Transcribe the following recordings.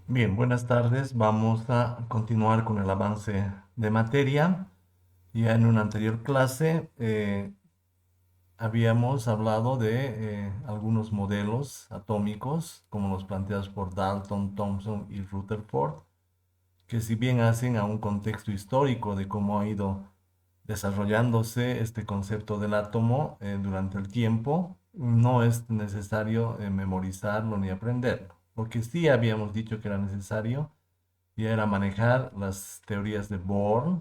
Bien, buenas tardes. Vamos a continuar con el avance de materia. Ya en una anterior clase habíamos hablado de algunos modelos atómicos, como los planteados por Dalton, Thomson y Rutherford, que si bien hacen a un contexto histórico de cómo ha ido desarrollándose este concepto del átomo durante el tiempo, no es necesario memorizarlo ni aprenderlo. Lo que sí habíamos dicho que era necesario y era manejar las teorías de Bohr,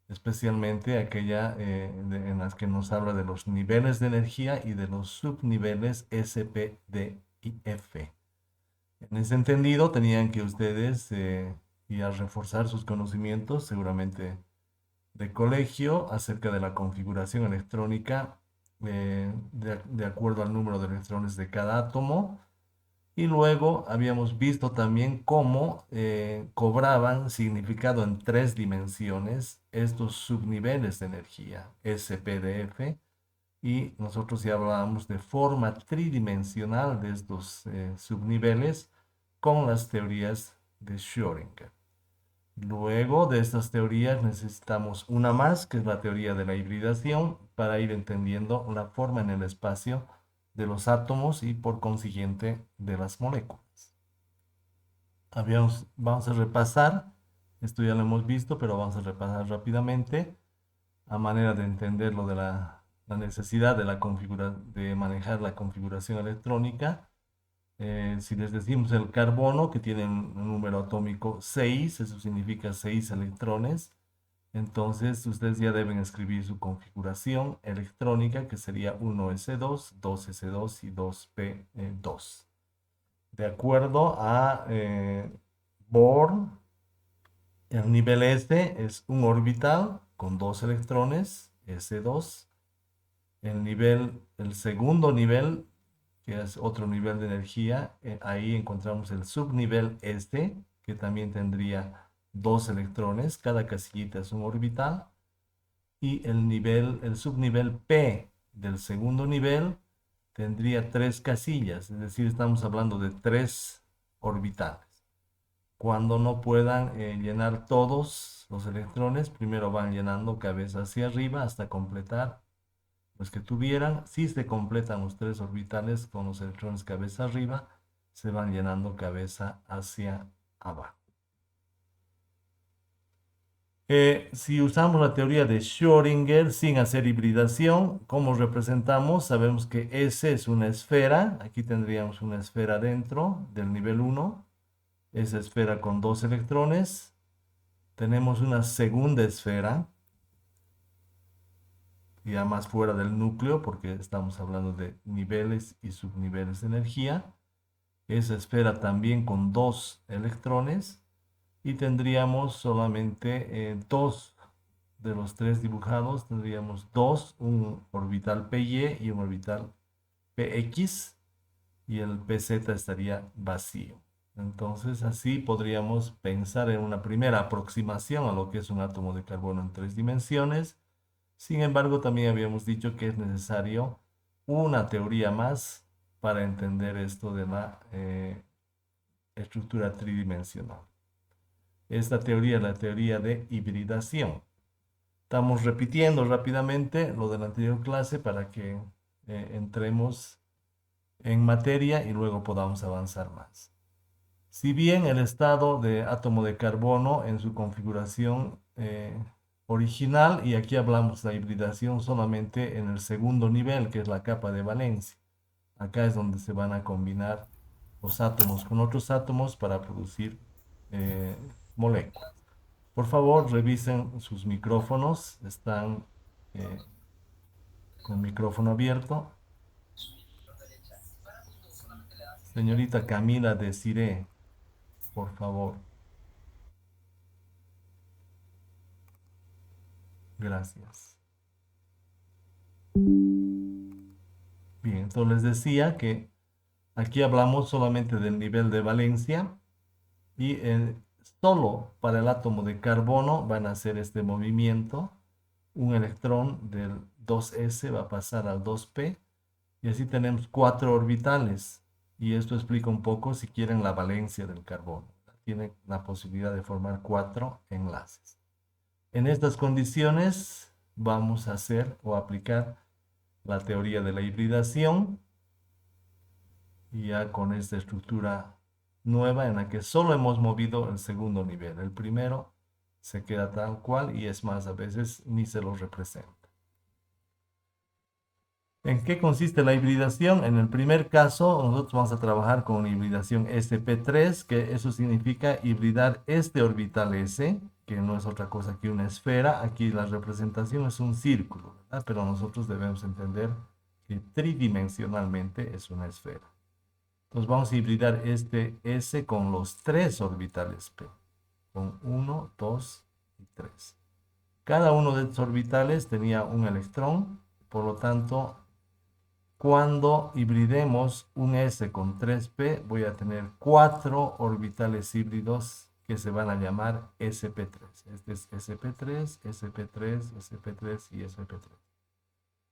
especialmente aquella en las que nos habla de los niveles de energía y de los subniveles S, P, D y F. En ese entendido, tenían que ustedes ir a reforzar sus conocimientos, seguramente de colegio, acerca de la configuración electrónica de acuerdo al número de electrones de cada átomo, y luego habíamos visto también cómo cobraban significado en tres dimensiones estos subniveles de energía, SPDF, y nosotros ya hablábamos de forma tridimensional de estos subniveles con las teorías de Schrödinger. Luego de estas teorías necesitamos una más, que es la teoría de la hibridación, para ir entendiendo la forma en el espacio de los átomos y por consiguiente de las moléculas. Vamos a repasar, esto ya lo hemos visto, pero vamos a repasar rápidamente a manera de entender lo de la necesidad de, de manejar la configuración electrónica. Si les decimos el carbono, que tiene un número atómico 6, eso significa 6 electrones, entonces ustedes ya deben escribir su configuración electrónica, que sería 1s2, 2s2 y 2p2. De acuerdo a Bohr, el nivel S es un orbital con dos electrones, S2. El segundo nivel, que es otro nivel de energía, ahí encontramos el subnivel S, que también tendría dos electrones, cada casillita es un orbital, y el subnivel P del segundo nivel tendría tres casillas, es decir, estamos hablando de tres orbitales. Cuando no puedan llenar todos los electrones, primero van llenando cabeza hacia arriba hasta completar los que tuvieran. Si se completan los tres orbitales con los electrones cabeza arriba, se van llenando cabeza hacia abajo. Si usamos la teoría de Schrödinger sin hacer hibridación, ¿cómo representamos? Sabemos que S es una esfera. Aquí tendríamos una esfera dentro del nivel 1. Esa esfera con dos electrones. Tenemos una segunda esfera, ya más fuera del núcleo, porque estamos hablando de niveles y subniveles de energía. Esa esfera también con dos electrones. Y tendríamos solamente dos de los tres dibujados. Tendríamos dos, un orbital PY y un orbital PX. Y el PZ estaría vacío. Entonces, así podríamos pensar en una primera aproximación a lo que es un átomo de carbono en tres dimensiones. Sin embargo, también habíamos dicho que es necesario una teoría más para entender esto de la estructura tridimensional. Esta teoría es la teoría de hibridación. Estamos repitiendo rápidamente lo de la anterior clase para que entremos en materia y luego podamos avanzar más. Si bien el estado de átomo de carbono en su configuración original, y aquí hablamos de la hibridación solamente en el segundo nivel, que es la capa de valencia. Acá es donde se van a combinar los átomos con otros átomos para producir eh, moléculas. Por favor, revisen sus micrófonos, están eh, con micrófono abierto. Señorita Camila Desiré, por favor, gracias. Bien, entonces les decía que aquí hablamos solamente del nivel de valencia y solo para el átomo de carbono van a hacer este movimiento. Un electrón del 2s va a pasar al 2p y así tenemos cuatro orbitales. Y esto explica un poco, si quieren, la valencia del carbono. tiene la posibilidad de formar 4 enlaces. En estas condiciones vamos a hacer o aplicar la teoría de la hibridación, y ya con esta estructura nueva en la que solo hemos movido el segundo nivel. El primero se queda tal cual y es más, a veces ni se lo representa. ¿En qué consiste la hibridación? En el primer caso, nosotros vamos a trabajar con hibridación sp3, que eso significa hibridar este orbital S, que no es otra cosa que una esfera. Aquí la representación es un círculo, ¿verdad? Pero nosotros debemos entender que tridimensionalmente es una esfera. Entonces vamos a hibridar este S con los 3 orbitales P, con 1, 2 y 3. Cada uno de estos orbitales tenía un electrón, por lo tanto, cuando hibridemos un S con 3P, voy a tener 4 orbitales híbridos que se van a llamar sp3. Este es sp3, sp3, sp3 y sp3.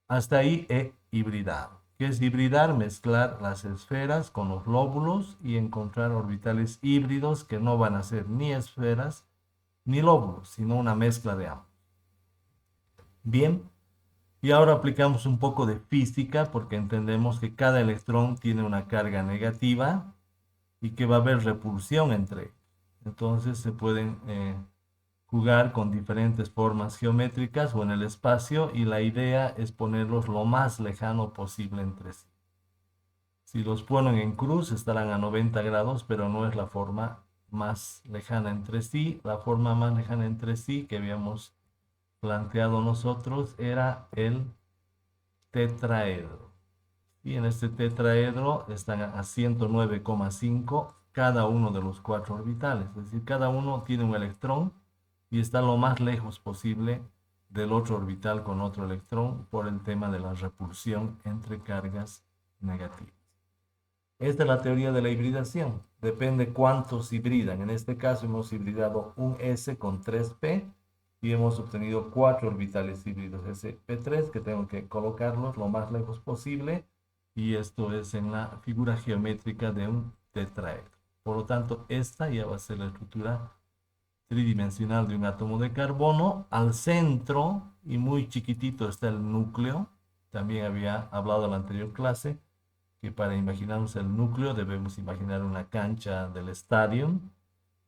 Hasta ahí he hibridado. ¿Qué es hibridar? Mezclar las esferas con los lóbulos y encontrar orbitales híbridos que no van a ser ni esferas ni lóbulos, sino una mezcla de ambos. Bien, y ahora aplicamos un poco de física porque entendemos que cada electrón tiene una carga negativa y que va a haber repulsión entre ellos. Entonces se pueden jugar con diferentes formas geométricas o en el espacio, y la idea es ponerlos lo más lejano posible entre sí. Si los ponen en cruz estarán a 90 grados, pero no es la forma más lejana entre sí. La forma más lejana entre sí que habíamos planteado nosotros era el tetraedro. Y en este tetraedro están a 109,5 cada uno de los 4 orbitales. Es decir, cada uno tiene un electrón y está lo más lejos posible del otro orbital con otro electrón por el tema de la repulsión entre cargas negativas. Esta es la teoría de la hibridación. Depende cuántos hibridan. En este caso hemos hibridado un S con 3P y hemos obtenido 4 orbitales híbridos sp3 que tengo que colocarlos lo más lejos posible, y esto es en la figura geométrica de un tetraedro. Por lo tanto, esta ya va a ser la estructura tridimensional de un átomo de carbono. Al centro y muy chiquitito está el núcleo. También había hablado en la anterior clase que para imaginarnos el núcleo debemos imaginar una cancha del estadio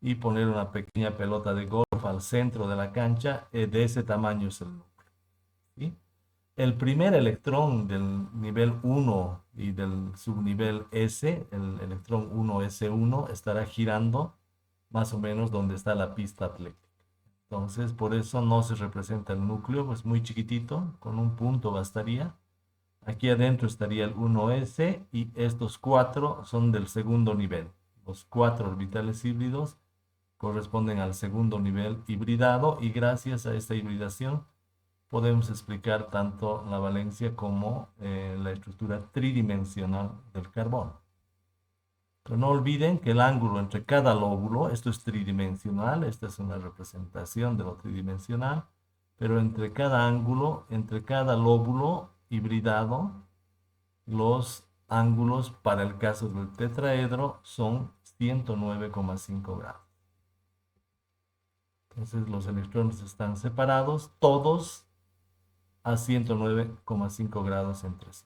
y poner una pequeña pelota de golf al centro de la cancha. De ese tamaño es el núcleo, ¿sí? El primer electrón del nivel 1 y del subnivel S, el electrón 1s1, estará girando más o menos donde está la pista atlética. Entonces, por eso no se representa el núcleo, pues muy chiquitito, con un punto bastaría. Aquí adentro estaría el 1s y estos 4 son del segundo nivel. Los 4 orbitales híbridos corresponden al segundo nivel hibridado, y gracias a esta hibridación podemos explicar tanto la valencia como la estructura tridimensional del carbono. Pero no olviden que el ángulo entre cada lóbulo, esto es tridimensional, esta es una representación de lo tridimensional, pero entre cada ángulo, entre cada lóbulo hibridado, los ángulos para el caso del tetraedro son 109,5 grados. Entonces los electrones están separados, todos a 109,5 grados entre sí.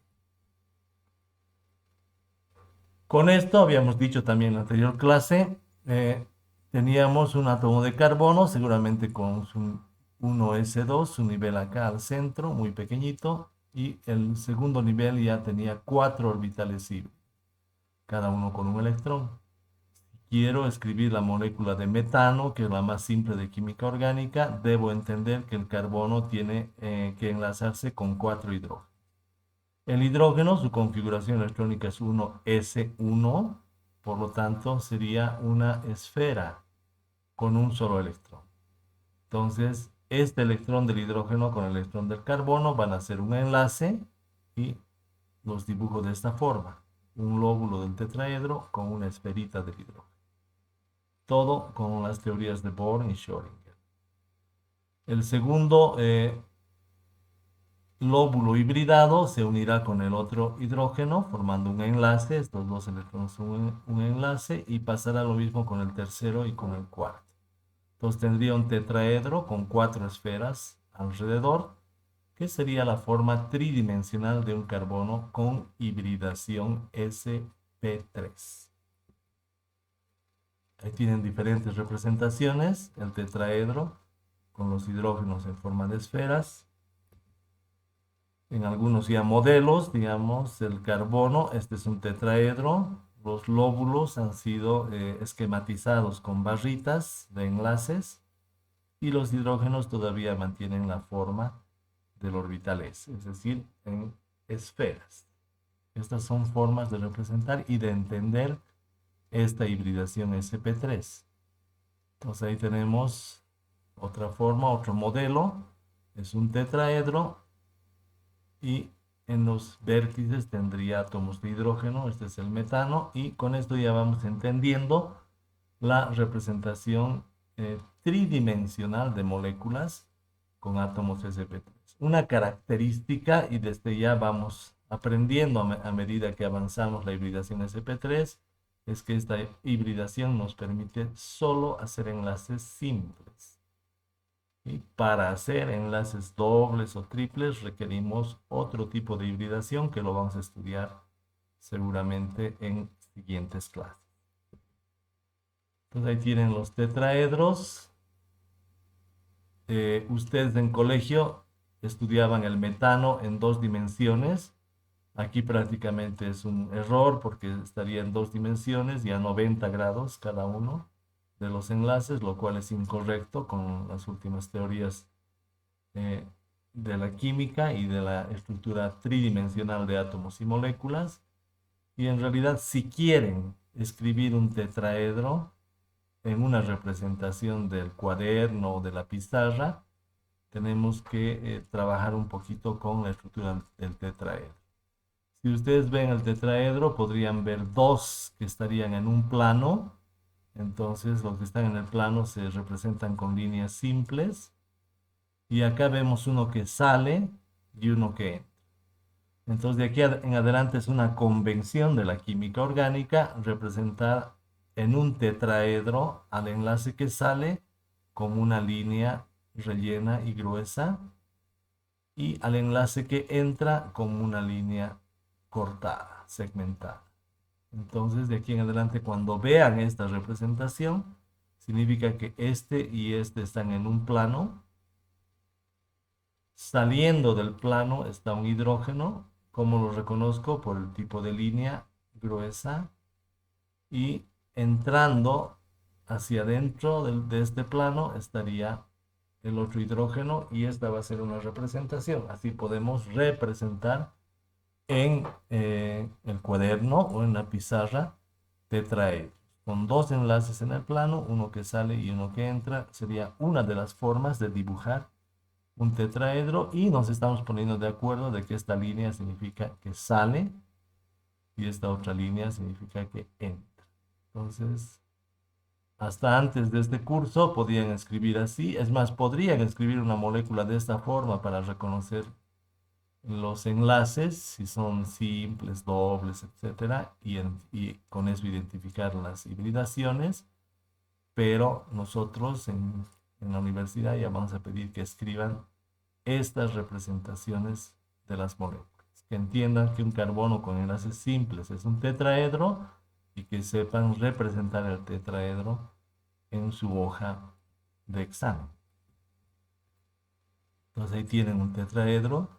Con esto habíamos dicho también en la anterior clase, teníamos un átomo de carbono, seguramente con su 1s2, su nivel acá al centro, muy pequeñito, y el segundo nivel ya tenía 4 orbitales híbridos, cada uno con un electrón. Quiero escribir la molécula de metano, que es la más simple de química orgánica, debo entender que el carbono tiene que enlazarse con 4 hidrógenos. El hidrógeno, su configuración electrónica es 1s1, por lo tanto sería una esfera con un solo electrón. Entonces, este electrón del hidrógeno con el electrón del carbono van a hacer un enlace y los dibujo de esta forma. Un lóbulo del tetraedro con una esferita del hidrógeno. Todo con las teorías de Born y Schrödinger. El segundo lóbulo hibridado se unirá con el otro hidrógeno formando un enlace, estos dos electrones son un enlace, y pasará lo mismo con el tercero y con el cuarto. Entonces tendría un tetraedro con 4 esferas alrededor, que sería la forma tridimensional de un carbono con hibridación sp3. Ahí tienen diferentes representaciones, el tetraedro con los hidrógenos en forma de esferas. En algunos ya modelos, digamos, el carbono, este es un tetraedro. Los lóbulos han sido esquematizados con barritas de enlaces y los hidrógenos todavía mantienen la forma del orbital S, es decir, en esferas. Estas son formas de representar y de entender esta hibridación sp3. Entonces ahí tenemos otra forma, otro modelo. Es un tetraedro y en los vértices tendría átomos de hidrógeno, este es el metano, y con esto ya vamos entendiendo la representación tridimensional de moléculas con átomos sp3. Una característica, y desde ya vamos aprendiendo a medida que avanzamos la hibridación sp3, es que esta hibridación nos permite solo hacer enlaces simples. Y para hacer enlaces dobles o triples requerimos otro tipo de hibridación que lo vamos a estudiar seguramente en siguientes clases. Entonces ahí tienen los tetraedros. Ustedes en colegio estudiaban el metano en 2 dimensiones. Aquí prácticamente es un error porque estaría en 2 dimensiones y a 90 grados cada uno de los enlaces, lo cual es incorrecto con las últimas teorías de la química y de la estructura tridimensional de átomos y moléculas. Y en realidad, si quieren escribir un tetraedro en una representación del cuaderno o de la pizarra, tenemos que trabajar un poquito con la estructura del tetraedro. Si ustedes ven el tetraedro, podrían ver dos que estarían en un plano. Entonces, los que están en el plano se representan con líneas simples. Y acá vemos uno que sale y uno que entra. Entonces, de aquí en adelante es una convención de la química orgánica representar en un tetraedro al enlace que sale como una línea rellena y gruesa y al enlace que entra como una línea cortada, segmentada. Entonces, de aquí en adelante, cuando vean esta representación, significa que este y este están en un plano. Saliendo del plano está un hidrógeno. ¿Cómo lo reconozco? Por el tipo de línea gruesa. Y entrando hacia adentro de este plano estaría el otro hidrógeno y esta va a ser una representación. Así podemos representar en el cuaderno o en la pizarra tetraedros. Con 2 enlaces en el plano, uno que sale y uno que entra, sería una de las formas de dibujar un tetraedro y nos estamos poniendo de acuerdo de que esta línea significa que sale y esta otra línea significa que entra. Entonces, hasta antes de este curso podían escribir así, es más, podrían escribir una molécula de esta forma para reconocer los enlaces, si son simples, dobles, etcétera, y con eso identificar las hibridaciones, pero nosotros en la universidad ya vamos a pedir que escriban estas representaciones de las moléculas, que entiendan que un carbono con enlaces simples es un tetraedro y que sepan representar el tetraedro en su hoja de examen. Entonces ahí tienen un tetraedro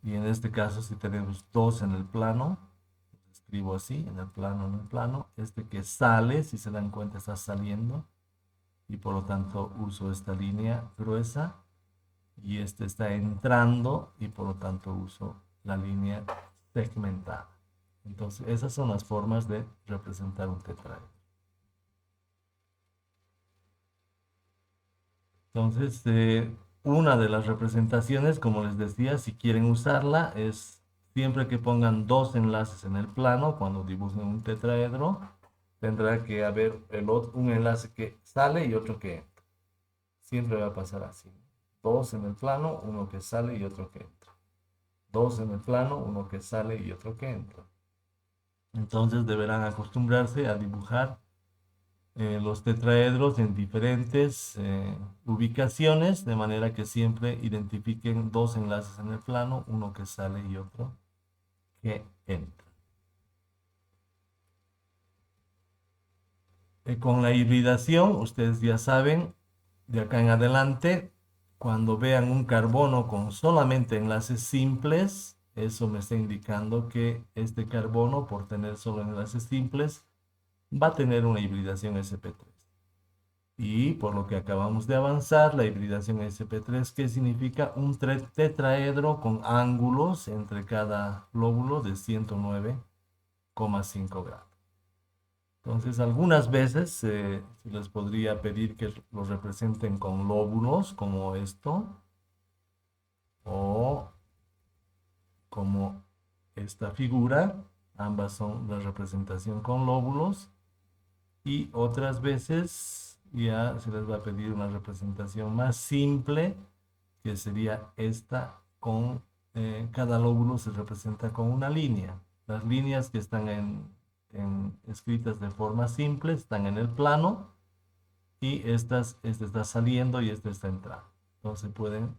y en este caso si tenemos 2 en el plano, escribo así, en el plano, este que sale, si se dan cuenta está saliendo y por lo tanto uso esta línea gruesa y este está entrando y por lo tanto uso la línea segmentada. Entonces esas son las formas de representar un tetraedro. Entonces una de las representaciones, como les decía, si quieren usarla, es siempre que pongan 2 enlaces en el plano, cuando dibujen un tetraedro, tendrá que haber un enlace que sale y otro que entra. Siempre va a pasar así. Dos en el plano, uno que sale y otro que entra. Dos en el plano, uno que sale y otro que entra. Entonces deberán acostumbrarse a dibujar los tetraedros en diferentes ubicaciones, de manera que siempre identifiquen dos enlaces en el plano, uno que sale y otro que entra. Con la hibridación, ustedes ya saben, de acá en adelante, cuando vean un carbono con solamente enlaces simples, eso me está indicando que este carbono, por tener solo enlaces simples, va a tener una hibridación sp3. Y por lo que acabamos de avanzar, la hibridación sp3, ¿qué significa? Un tetraedro con ángulos entre cada lóbulo de 109,5 grados. Entonces, algunas veces se les podría pedir que los representen con lóbulos, como esto, o como esta figura. Ambas son la representación con lóbulos. Y otras veces ya se les va a pedir una representación más simple, que sería esta, con cada lóbulo se representa con una línea. Las líneas que están escritas de forma simple están en el plano, y este está saliendo y este está entrando. Entonces pueden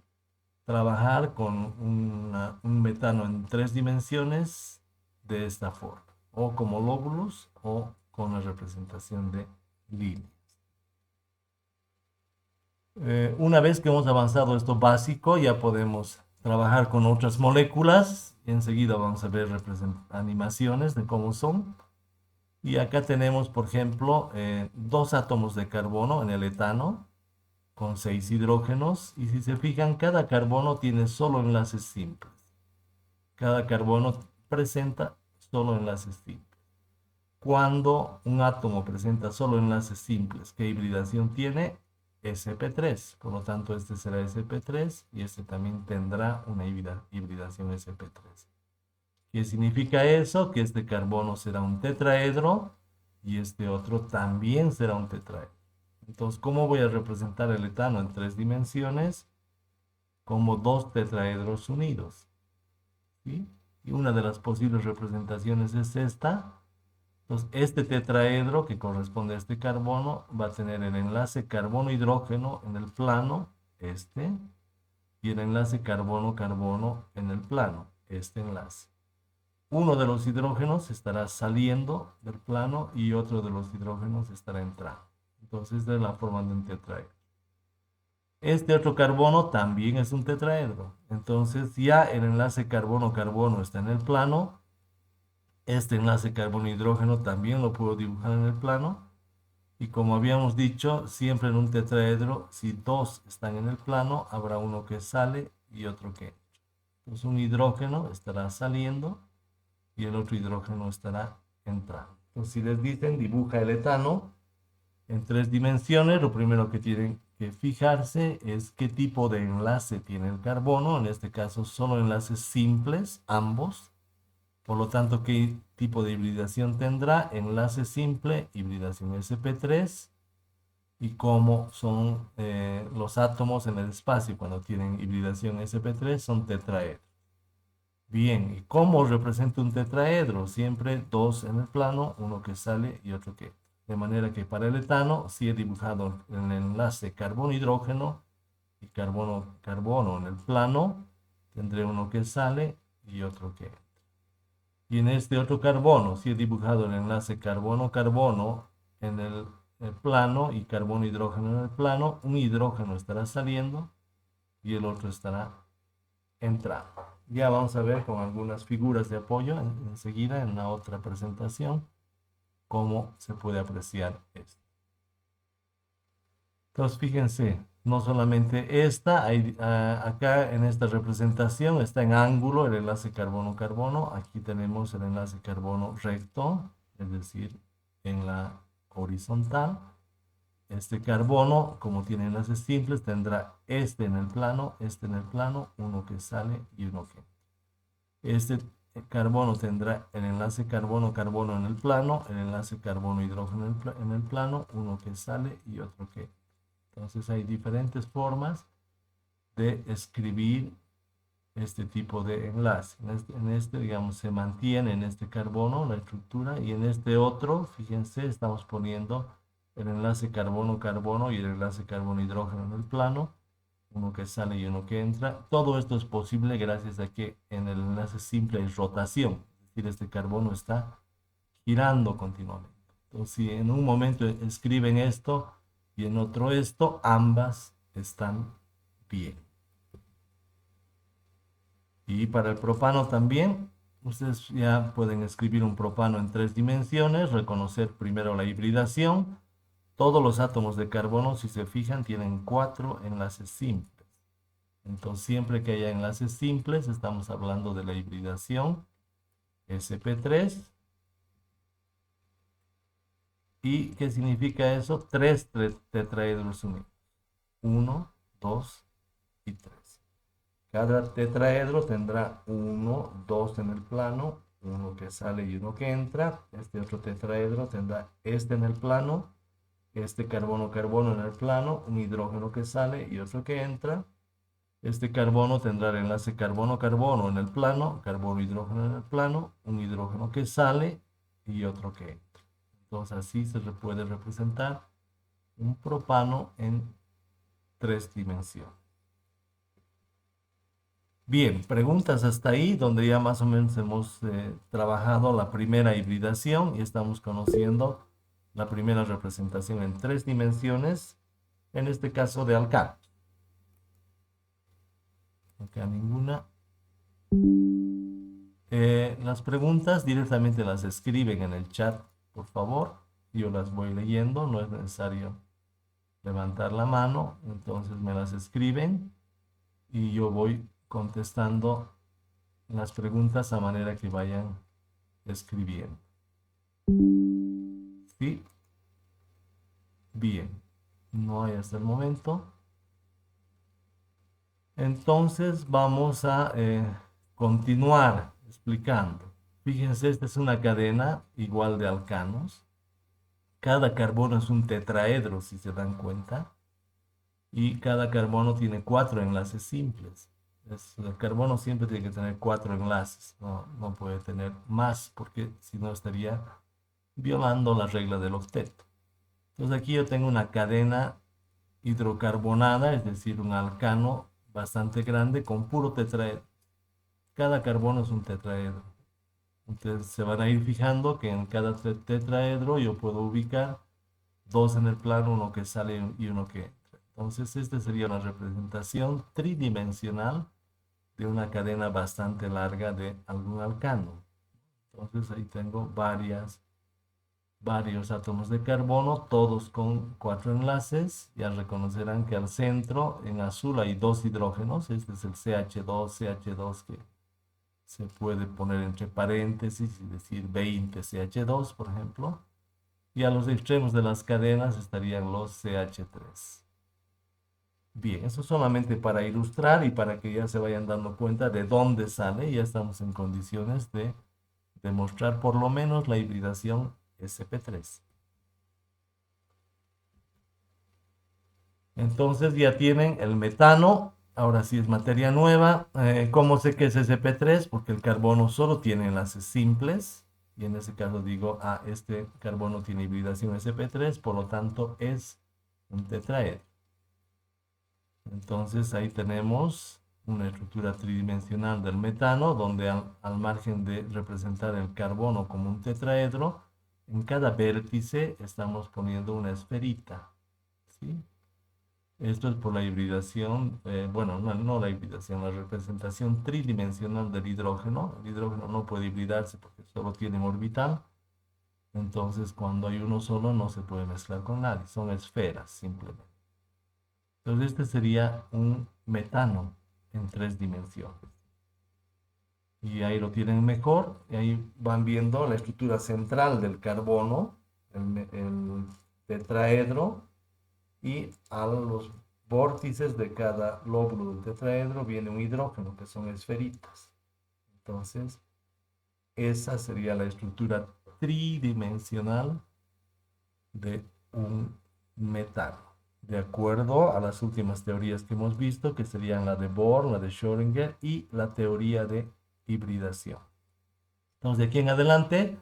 trabajar con un metano en 3 dimensiones de esta forma, o como lóbulos o con la representación de líneas. Una vez que hemos avanzado esto básico, ya podemos trabajar con otras moléculas. Enseguida vamos a ver animaciones de cómo son. Y acá tenemos, por ejemplo, dos átomos de carbono en el etano, con 6 hidrógenos. Y si se fijan, cada carbono tiene solo enlaces simples. Cada carbono presenta solo enlaces simples. Cuando un átomo presenta solo enlaces simples, ¿qué hibridación tiene? sp3. Por lo tanto, este será sp3 y este también tendrá una hibridación sp3. ¿Qué significa eso? Que este carbono será un tetraedro y este otro también será un tetraedro. Entonces, ¿cómo voy a representar el etano en 3 dimensiones? Como dos tetraedros unidos, ¿sí? Y una de las posibles representaciones es esta. Entonces, este tetraedro que corresponde a este carbono va a tener el enlace carbono-hidrógeno en el plano, este, y el enlace carbono-carbono en el plano, este enlace. Uno de los hidrógenos estará saliendo del plano y otro de los hidrógenos estará entrando. Entonces, esta es la forma de un tetraedro. Este otro carbono también es un tetraedro. Entonces, ya el enlace carbono-carbono está en el plano. Este enlace carbono-hidrógeno también lo puedo dibujar en el plano. Y como habíamos dicho, siempre en un tetraedro, si dos están en el plano, habrá uno que sale y otro que entra. Entonces un hidrógeno estará saliendo y el otro hidrógeno estará entrando. Entonces, si les dicen dibuja el etano en 3 dimensiones, lo primero que tienen que fijarse es qué tipo de enlace tiene el carbono. En este caso, solo enlaces simples, ambos. Por lo tanto, ¿qué tipo de hibridación tendrá? Enlace simple, hibridación sp3. Y cómo son los átomos en el espacio cuando tienen hibridación sp3, son tetraedros. Bien, ¿y cómo representa un tetraedro? Siempre dos en el plano, uno que sale y otro que entra. De manera que para el etano, si he dibujado el enlace carbono-hidrógeno y carbono-carbono en el plano, tendré uno que sale y otro que entra. Y en este otro carbono, si he dibujado el enlace carbono-carbono en el plano y carbono-hidrógeno en el plano, un hidrógeno estará saliendo y el otro estará entrando. Ya vamos a ver con algunas figuras de apoyo enseguida en la otra presentación cómo se puede apreciar esto. Entonces, fíjense, no solamente esta, acá en esta representación está en ángulo el enlace carbono-carbono. Aquí tenemos el enlace carbono recto, es decir, en la horizontal. Este carbono, como tiene enlaces simples, tendrá este en el plano, este en el plano, uno que sale y uno que entra. Este carbono tendrá el enlace carbono-carbono en el plano, el enlace carbono-hidrógeno en el plano, uno que sale y otro que entra. Entonces hay diferentes formas de escribir este tipo de enlace. En este, digamos, se mantiene en este carbono la estructura y en este otro, fíjense, estamos poniendo el enlace carbono-carbono y el enlace carbono-hidrógeno en el plano, uno que sale y uno que entra. Todo esto es posible gracias a que en el enlace simple hay rotación, es decir, este carbono está girando continuamente. Entonces, si en un momento escriben esto y en otro esto, ambas están bien. Y para el propano también, ustedes ya pueden escribir un propano en 3 dimensiones, reconocer primero la hibridación. Todos los átomos de carbono, si se fijan, tienen 4 enlaces simples. Entonces, siempre que haya enlaces simples, estamos hablando de la hibridación sp3. ¿Y qué significa eso? 3 tetraedros unidos. 1, 2 y 3. Cada tetraedro tendrá 1, 2 en el plano, uno que sale y uno que entra. Este otro tetraedro tendrá este en el plano, este carbono-carbono en el plano, un hidrógeno que sale y otro que entra. Este carbono tendrá el enlace carbono-carbono en el plano, carbono-hidrógeno en el plano, un hidrógeno que sale y otro que entra. Entonces así se puede representar un propano en 3 dimensiones. Bien, preguntas hasta ahí, donde ya más o menos hemos trabajado la primera hibridación y estamos conociendo la primera representación en 3 dimensiones, en este caso de alcanos. Acá ninguna. Las preguntas directamente las escriben en el chat, por favor. Yo las voy leyendo, no es necesario levantar la mano, entonces me las escriben y yo voy contestando las preguntas a manera que vayan escribiendo. ¿Sí? Bien. No hay hasta el momento. Entonces vamos a continuar explicando. Fíjense, esta es una cadena igual de alcanos. Cada carbono es un tetraedro, si se dan cuenta. Y cada carbono tiene 4 enlaces simples. El carbono siempre tiene que tener 4 enlaces. No puede tener más porque si no estaría violando la regla del octeto. Entonces aquí yo tengo una cadena hidrocarbonada, es decir, un alcano bastante grande con puro tetraedro. Cada carbono es un tetraedro. Entonces se van a ir fijando que en cada tetraedro yo puedo ubicar 2 en el plano, uno que sale y uno que entra. Entonces esta sería una representación tridimensional de una cadena bastante larga de algún alcano. Entonces ahí tengo varios átomos de carbono, todos con 4 enlaces. Ya reconocerán que al centro, en azul, hay 2 hidrógenos. Este es el CH2 que se puede poner entre paréntesis y decir 20 CH2, por ejemplo. Y a los extremos de las cadenas estarían los CH3. Bien, eso solamente para ilustrar y para que ya se vayan dando cuenta de dónde sale. Ya estamos en condiciones de demostrar por lo menos la hibridación sp3. Entonces ya tienen el metano, ahora sí es materia nueva. ¿Cómo sé que es sp3? Porque el carbono solo tiene enlaces simples. Y en ese caso digo, este carbono tiene hibridación sp3, por lo tanto es un tetraedro. Entonces ahí tenemos una estructura tridimensional del metano, donde al margen de representar el carbono como un tetraedro, en cada vértice estamos poniendo una esferita. ¿Sí? Esto es por la hibridación, bueno, no la hibridación, la representación tridimensional del hidrógeno. El hidrógeno no puede hibridarse porque solo tiene un orbital. Entonces, cuando hay uno solo, no se puede mezclar con nadie. Son esferas, simplemente. Entonces, este sería un metano en 3 dimensiones. Y ahí lo tienen mejor. Y ahí van viendo la estructura central del carbono, el tetraedro, y a los vórtices de cada lóbulo del tetraedro viene un hidrógeno, que son esferitas. Entonces, esa sería la estructura tridimensional de un metano. de acuerdo a las últimas teorías que hemos visto, que serían la de Bohr, la de Schrödinger y la teoría de hibridación. Entonces, de aquí en adelante,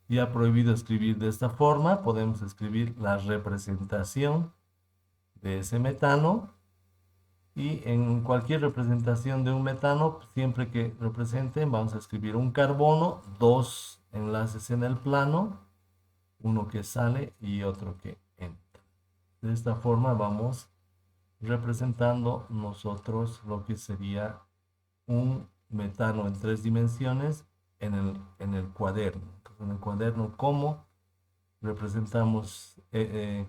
ya prohibido escribir de esta forma, podemos escribir la representación de ese metano, y en cualquier representación de un metano, siempre que representen, vamos a escribir un carbono, dos enlaces en el plano, uno que sale y otro que entra. De esta forma vamos representando nosotros lo que sería un metano en tres dimensiones en el cuaderno. Entonces, en el cuaderno, ¿cómo representamos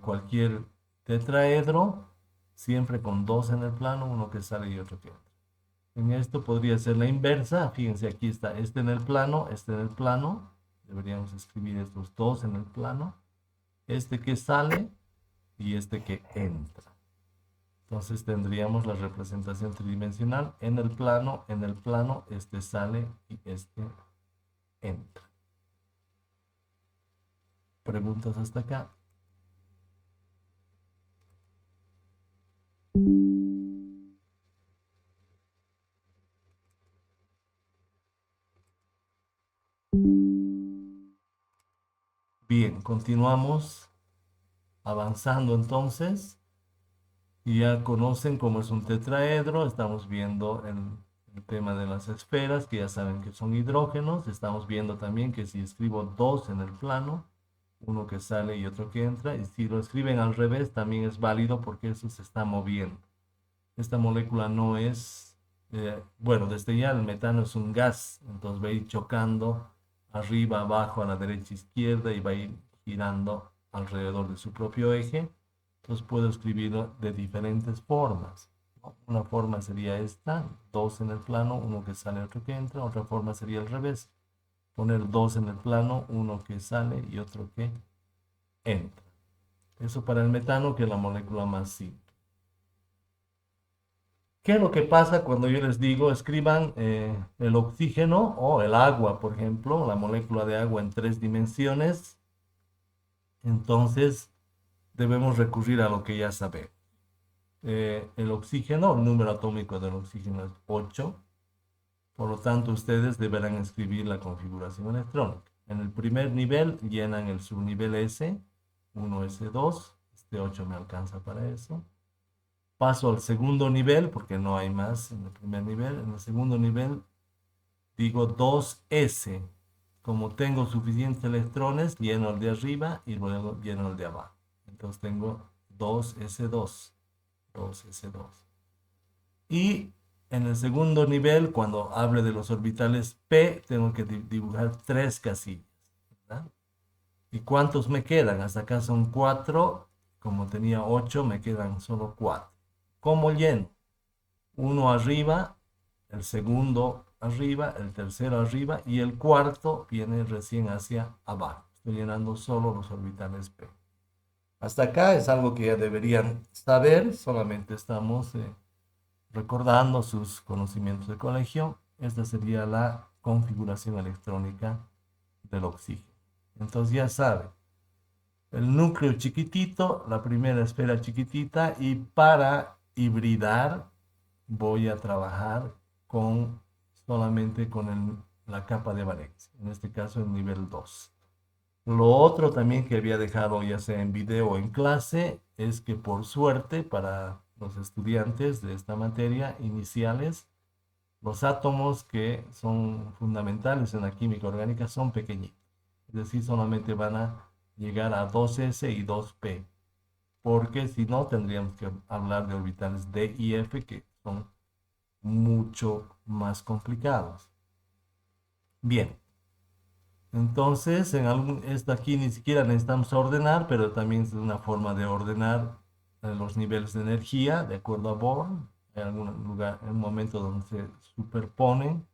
cualquier tetraedro? Siempre con dos en el plano, uno que sale y otro que entra. En esto podría ser la inversa. Fíjense, aquí está este en el plano, este en el plano. Deberíamos escribir estos dos en el plano. Este que sale y este que entra. Entonces tendríamos la representación tridimensional en el plano, este sale y este entra. ¿Preguntas hasta acá? Bien, continuamos avanzando entonces. Ya conocen cómo es un tetraedro, estamos viendo el tema de las esferas, que ya saben que son hidrógenos. Estamos viendo también que si escribo dos en el plano, uno que sale y otro que entra, y si lo escriben al revés también es válido porque eso se está moviendo. Esta molécula no es, bueno, desde ya el metano es un gas, entonces va a ir chocando arriba, abajo, a la derecha, izquierda, y va a ir girando alrededor de su propio eje. Entonces puedo escribirlo de diferentes formas, ¿no? Una forma sería esta, dos en el plano, uno que sale, otro que entra. Otra forma sería al revés, poner dos en el plano, uno que sale y otro que entra. Eso para el metano, que es la molécula más simple. ¿Qué es lo que pasa cuando yo les digo escriban el oxígeno o el agua, por ejemplo, la molécula de agua en tres dimensiones? Entonces debemos recurrir a lo que ya sabemos. El oxígeno, el número atómico del oxígeno es 8, por lo tanto ustedes deberán escribir la configuración electrónica. En el primer nivel llenan el subnivel S, 1S2, este 8 me alcanza para eso. Paso al segundo nivel, porque no hay más en el primer nivel. En el segundo nivel digo 2S. Como tengo suficientes electrones, lleno el de arriba y luego lleno el de abajo. Entonces tengo 2S2. 2S2. Y en el segundo nivel, cuando hable de los orbitales P, tengo que dibujar tres casillas, ¿verdad? ¿Y cuántos me quedan? Hasta acá son 4. Como tenía 8, me quedan solo 4. ¿Cómo lleno? Uno arriba, el segundo arriba, el tercero arriba y el cuarto viene recién hacia abajo. Estoy llenando solo los orbitales P. Hasta acá es algo que ya deberían saber, solamente estamos recordando sus conocimientos de colegio. Esta sería la configuración electrónica del oxígeno. Entonces ya saben, el núcleo chiquitito, la primera esfera chiquitita, y para hibridar voy a trabajar solamente con la capa de valencia, en este caso el nivel 2. Lo otro también que había dejado ya sea en video o en clase es que, por suerte para los estudiantes de esta materia iniciales, los átomos que son fundamentales en la química orgánica son pequeñitos. Es decir, solamente van a llegar a 2s y 2p, porque si no tendríamos que hablar de orbitales D y F, que son mucho más complicados. Bien, entonces esto aquí ni siquiera necesitamos ordenar, pero también es una forma de ordenar los niveles de energía de acuerdo a Bohr. En algún lugar, en un momento donde se superponen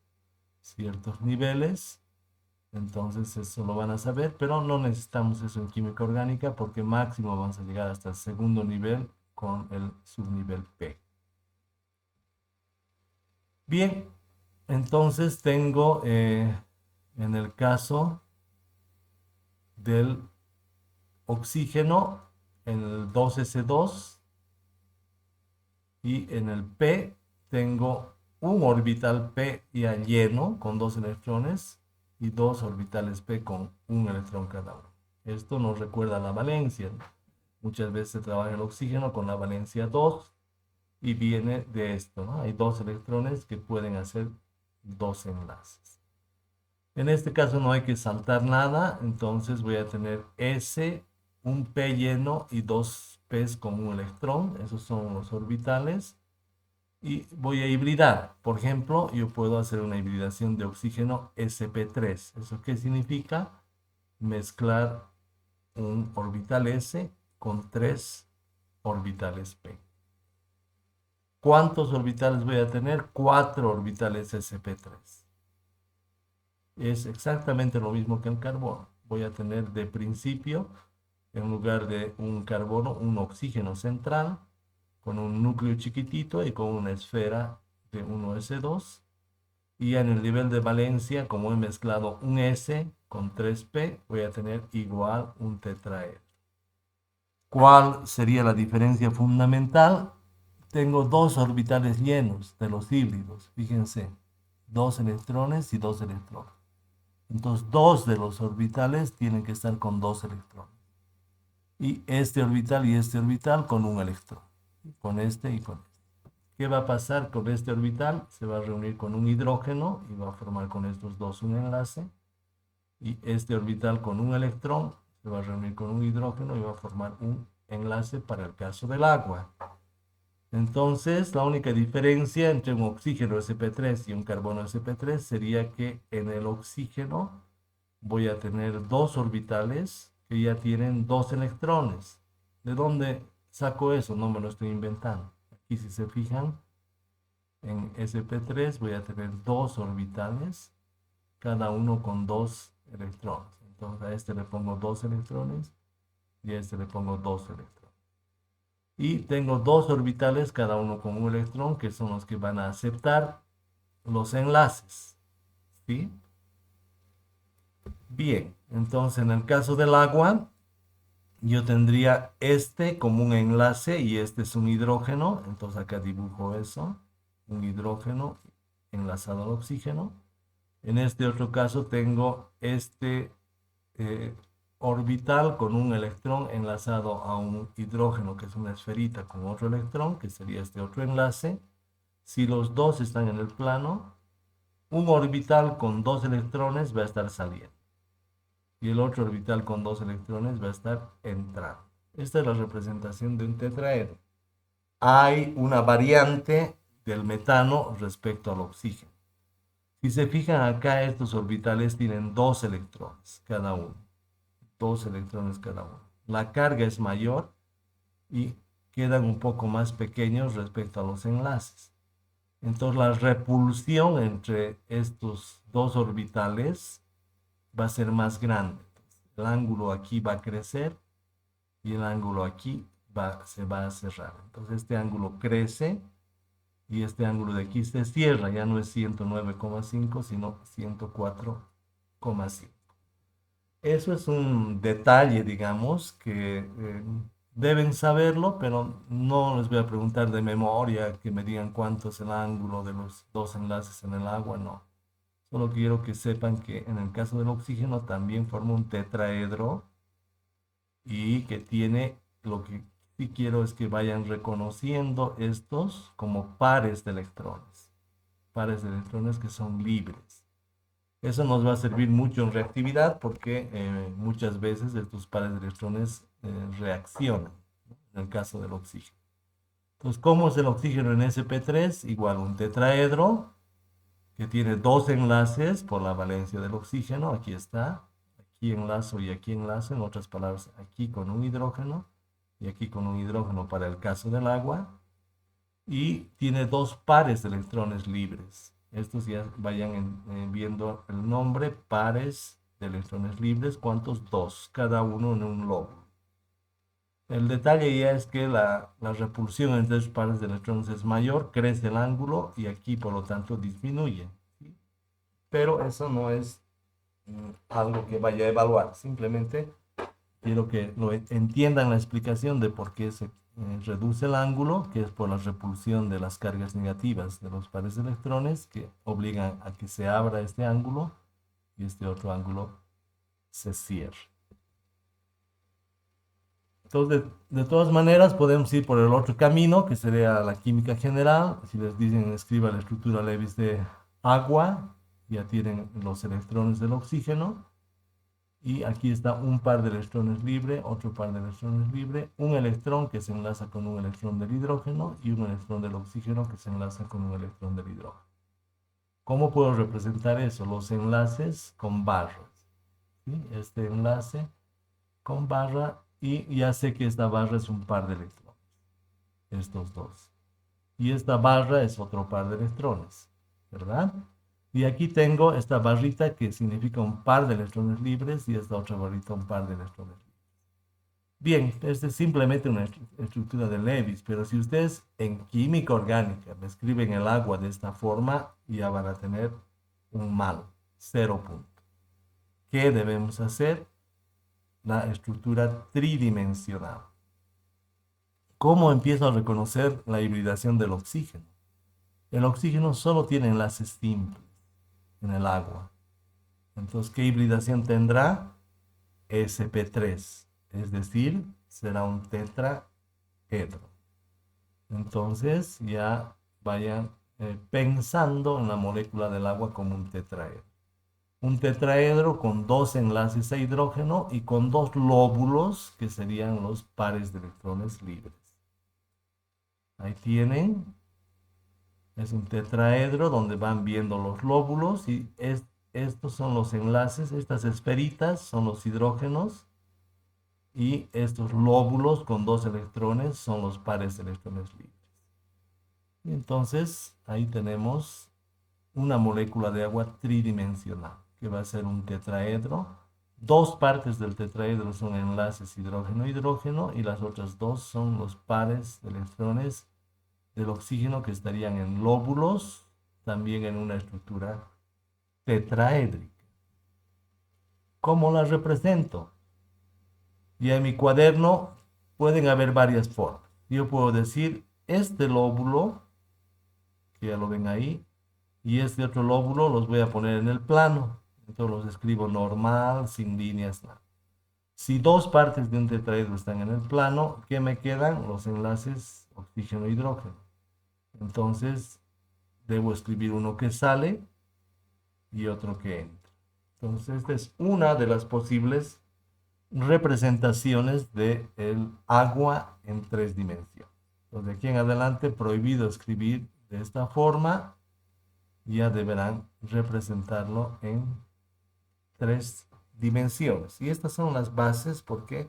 ciertos niveles, entonces eso lo van a saber, pero no necesitamos eso en química orgánica porque máximo vamos a llegar hasta el segundo nivel con el subnivel P. Bien, entonces tengo en el caso del oxígeno, en el 2s2, Y en el P tengo un orbital P ya lleno con 2 electrones y 2 orbitales P con un electrón cada uno. Esto nos recuerda la valencia, ¿no? Muchas veces se trabaja el oxígeno con la valencia 2 y viene de esto, ¿no? Hay 2 electrones que pueden hacer 2 enlaces. En este caso no hay que saltar nada, entonces voy a tener S, un P lleno y 2 P's con un electrón, esos son los orbitales. Y voy a hibridar. Por ejemplo, yo puedo hacer una hibridación de oxígeno sp3. ¿Eso qué significa? Mezclar un orbital S con 3 orbitales P. ¿Cuántos orbitales voy a tener? 4 orbitales sp3. Es exactamente lo mismo que el carbono. Voy a tener de principio, en lugar de un carbono, un oxígeno central con un núcleo chiquitito y con una esfera de 1s2. Y en el nivel de valencia, como he mezclado un S con 3P, voy a tener igual un tetraedro. ¿Cuál sería la diferencia fundamental? Tengo 2 orbitales llenos de los híbridos. Fíjense, 2 electrones y 2 electrones. Entonces, 2 de los orbitales tienen que estar con 2 electrones. Y este orbital con un electrón. Con este y con este. ¿Qué va a pasar con este orbital? Se va a reunir con un hidrógeno y va a formar con estos dos un enlace. Y este orbital con un electrón se va a reunir con un hidrógeno y va a formar un enlace para el caso del agua. Entonces, la única diferencia entre un oxígeno sp3 y un carbono sp3 sería que en el oxígeno voy a tener 2 orbitales que ya tienen 2 electrones. ¿De dónde saco eso? No me lo estoy inventando. Aquí si se fijan, en sp3 voy a tener 2 orbitales, cada uno con 2 electrones. Entonces a este le pongo 2 electrones y a este le pongo 2 electrones. Y tengo 2 orbitales, cada uno con un electrón, que son los que van a aceptar los enlaces. ¿Sí? Bien, entonces en el caso del agua, yo tendría este como un enlace y este es un hidrógeno. Entonces acá dibujo eso, un hidrógeno enlazado al oxígeno. En este otro caso tengo este eh, orbital con un electrón enlazado a un hidrógeno, que es una esferita con otro electrón, que sería este otro enlace. Si los dos están en el plano, un orbital con 2 electrones va a estar saliendo y el otro orbital con 2 electrones va a estar entrando. Esta es la representación de un tetraedro. Hay una variante del metano respecto al oxígeno. Si se fijan acá, estos orbitales tienen 2 electrones cada uno. 2 electrones cada uno. La carga es mayor y quedan un poco más pequeños respecto a los enlaces. Entonces la repulsión entre estos 2 orbitales va a ser más grande. El ángulo aquí va a crecer y el ángulo aquí se va a cerrar. Entonces este ángulo crece y este ángulo de aquí se cierra. Ya no es 109,5 sino 104,5. Eso es un detalle, digamos, que deben saberlo, pero no les voy a preguntar de memoria que me digan cuánto es el ángulo de los 2 enlaces en el agua, no. Solo quiero que sepan que en el caso del oxígeno también forma un tetraedro y que tiene, lo que sí quiero es que vayan reconociendo estos como pares de electrones que son libres. Eso nos va a servir mucho en reactividad porque muchas veces estos pares de electrones reaccionan, ¿no? En el caso del oxígeno. Entonces, ¿cómo es el oxígeno en sp3? Igual un tetraedro que tiene 2 enlaces por la valencia del oxígeno. Aquí está. Aquí enlazo y aquí enlazo. En otras palabras, aquí con un hidrógeno y aquí con un hidrógeno para el caso del agua. Y tiene 2 pares de electrones libres. Estos ya vayan viendo el nombre, pares de electrones libres. ¿Cuántos? 2, cada uno en un lóbulo. El detalle ya es que la repulsión entre los pares de electrones es mayor, crece el ángulo y aquí por lo tanto disminuye. ¿Sí? Pero eso no es algo que vaya a evaluar. Simplemente quiero que entiendan la explicación de por qué reduce el ángulo, que es por la repulsión de las cargas negativas de los pares de electrones, que obligan a que se abra este ángulo y este otro ángulo se cierre. Entonces, de todas maneras, podemos ir por el otro camino, que sería la química general. Si les dicen, escriba la estructura Lewis de agua, ya tienen los electrones del oxígeno. Y aquí está un par de electrones libre, otro par de electrones libre, un electrón que se enlaza con un electrón del hidrógeno y un electrón del oxígeno que se enlaza con un electrón del hidrógeno. ¿Cómo puedo representar eso? Los enlaces con barras. ¿Sí? Este enlace con barra y ya sé que esta barra es un par de electrones. Estos dos. Y esta barra es otro par de electrones. ¿Verdad? Y aquí tengo esta barrita que significa un par de electrones libres y esta otra barrita un par de electrones libres. Bien, esta es simplemente una estructura de Lewis, pero si ustedes en química orgánica me escriben el agua de esta forma, ya van a tener un mal, 0 punto. ¿Qué debemos hacer? La estructura tridimensional. ¿Cómo empiezo a reconocer la hibridación del oxígeno? El oxígeno solo tiene enlaces simples en el agua. Entonces, ¿qué hibridación tendrá? sp3, es decir, será un tetraedro. Entonces, ya vayan pensando en la molécula del agua como un tetraedro. Un tetraedro con dos enlaces a hidrógeno y con dos lóbulos, que serían los pares de electrones libres. Ahí tienen, es un tetraedro donde van viendo los lóbulos y estos son los enlaces, estas esferitas son los hidrógenos y estos lóbulos con dos electrones son los pares de electrones libres. Y entonces ahí tenemos una molécula de agua tridimensional que va a ser un tetraedro. Dos partes del tetraedro son enlaces hidrógeno-hidrógeno y las otras dos son los pares de electrones del oxígeno que estarían en lóbulos, también en una estructura tetraédrica. ¿Cómo la represento? Y en mi cuaderno pueden haber varias formas. Yo puedo decir, este lóbulo, que ya lo ven ahí, y este otro lóbulo los voy a poner en el plano. Entonces los escribo normal, sin líneas, nada. Si dos partes de un tetraedro están en el plano, ¿qué me quedan? Los enlaces oxígeno-hidrógeno. Entonces, debo escribir uno que sale y otro que entra. Entonces, esta es una de las posibles representaciones del agua en tres dimensiones. Entonces, de aquí en adelante, prohibido escribir de esta forma. Ya deberán representarlo en tres dimensiones. Y estas son las bases porque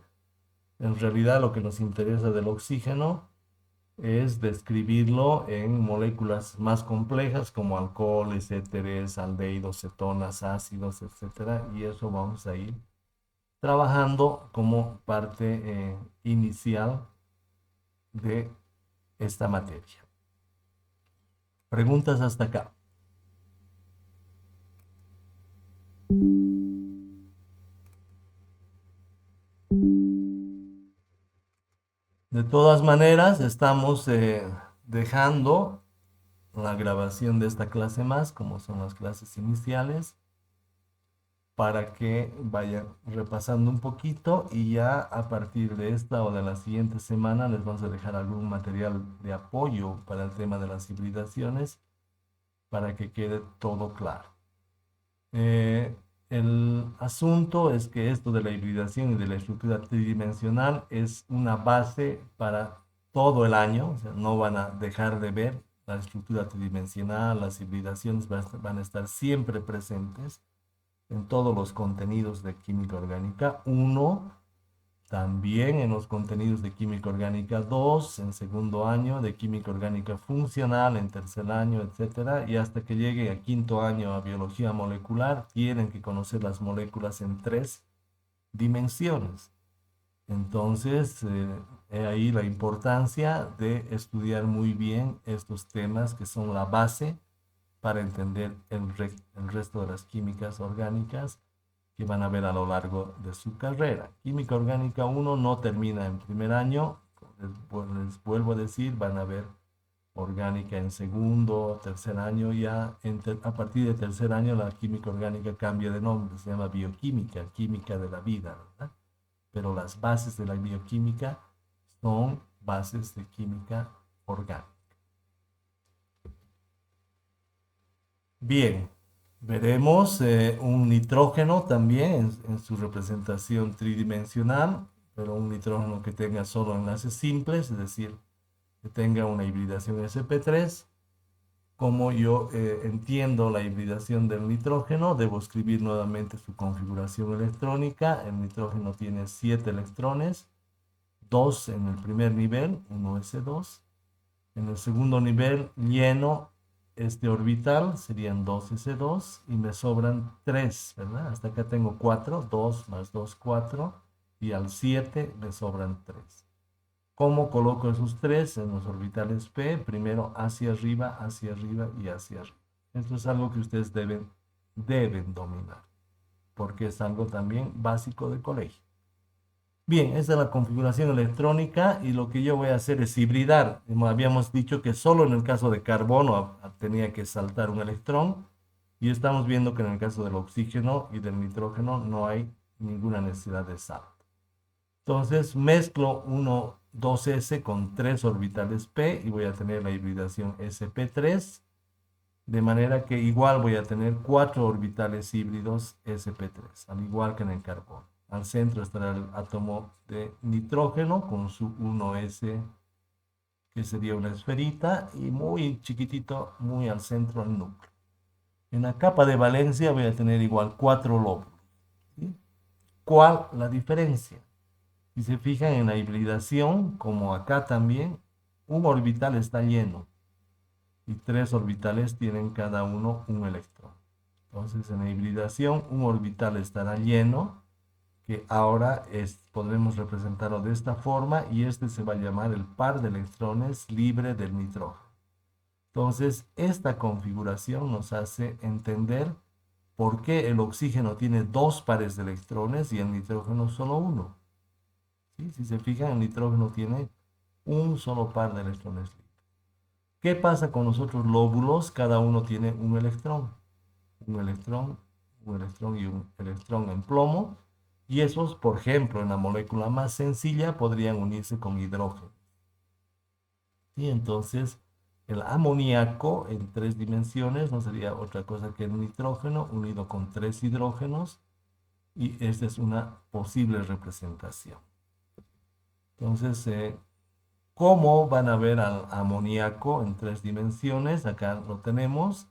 en realidad lo que nos interesa del oxígeno es describirlo en moléculas más complejas como alcoholes, éteres, aldehídos, cetonas, ácidos, etcétera, y eso vamos a ir trabajando como parte inicial de esta materia. ¿Preguntas hasta acá? De todas maneras, estamos dejando la grabación de esta clase más, como son las clases iniciales, para que vayan repasando un poquito y ya a partir de esta o de la siguiente semana les vamos a dejar algún material de apoyo para el tema de las hibridaciones para que quede todo claro. El asunto es que esto de la hibridación y de la estructura tridimensional es una base para todo el año, o sea, no van a dejar de ver la estructura tridimensional, las hibridaciones van a estar siempre presentes en todos los contenidos de química orgánica 1, también en los contenidos de química orgánica 2, en segundo año, de química orgánica funcional, en tercer año, etcétera, y hasta que llegue a quinto año a biología molecular, tienen que conocer las moléculas en tres dimensiones. Entonces, ahí la importancia de estudiar muy bien estos temas que son la base para entender el resto de las químicas orgánicas que van a ver a lo largo de su carrera. Química orgánica 1 no termina en primer año, les vuelvo a decir, van a ver orgánica en segundo, tercer año ya. A partir del tercer año la química orgánica cambia de nombre, se llama bioquímica, química de la vida, ¿verdad? Pero las bases de la bioquímica son bases de química orgánica. Bien, veremos un nitrógeno también en su representación tridimensional, pero un nitrógeno que tenga solo enlaces simples, es decir, que tenga una hibridación sp3. Como yo entiendo la hibridación del nitrógeno, debo escribir nuevamente su configuración electrónica. El nitrógeno tiene 7 electrones, 2 en el primer nivel, 1s2. En el segundo nivel lleno este orbital, serían 2s2 y me sobran 3, ¿verdad? Hasta acá tengo 4, 2 más 2, 4 y al 7 me sobran 3. ¿Cómo coloco esos 3 en los orbitales p? Primero hacia arriba y hacia arriba. Esto es algo que ustedes deben dominar, porque es algo también básico de colegio. Bien, esta es la configuración electrónica y lo que yo voy a hacer es hibridar. Como habíamos dicho que solo en el caso de carbono tenía que saltar un electrón y estamos viendo que en el caso del oxígeno y del nitrógeno no hay ninguna necesidad de salto. Entonces mezclo 2s con 3 orbitales p y voy a tener la hibridación sp3, de manera que igual voy a tener 4 orbitales híbridos sp3, al igual que en el carbono. Al centro estará el átomo de nitrógeno con su 1s, que sería una esferita, y muy chiquitito, muy al centro, el núcleo. En la capa de valencia voy a tener igual 4 lóbulos. ¿Sí? ¿Cuál la diferencia? Si se fijan en la hibridación, como acá también, un orbital está lleno y 3 orbitales tienen cada uno un electrón. Entonces, en la hibridación, un orbital estará lleno, que ahora podremos representarlo de esta forma, y este se va a llamar el par de electrones libre del nitrógeno. Entonces, esta configuración nos hace entender por qué el oxígeno tiene 2 pares de electrones y el nitrógeno solo uno. ¿Sí? Si se fijan, el nitrógeno tiene un solo par de electrones libres. ¿Qué pasa con los otros lóbulos? Cada uno tiene un electrón, un electrón, un electrón y un electrón en plomo. Y esos, por ejemplo, en la molécula más sencilla podrían unirse con hidrógeno. Y entonces el amoníaco en 3 dimensiones no sería otra cosa que el nitrógeno unido con 3 hidrógenos. Y esta es una posible representación. Entonces, ¿cómo van a ver al amoníaco en 3 dimensiones? Acá lo tenemos.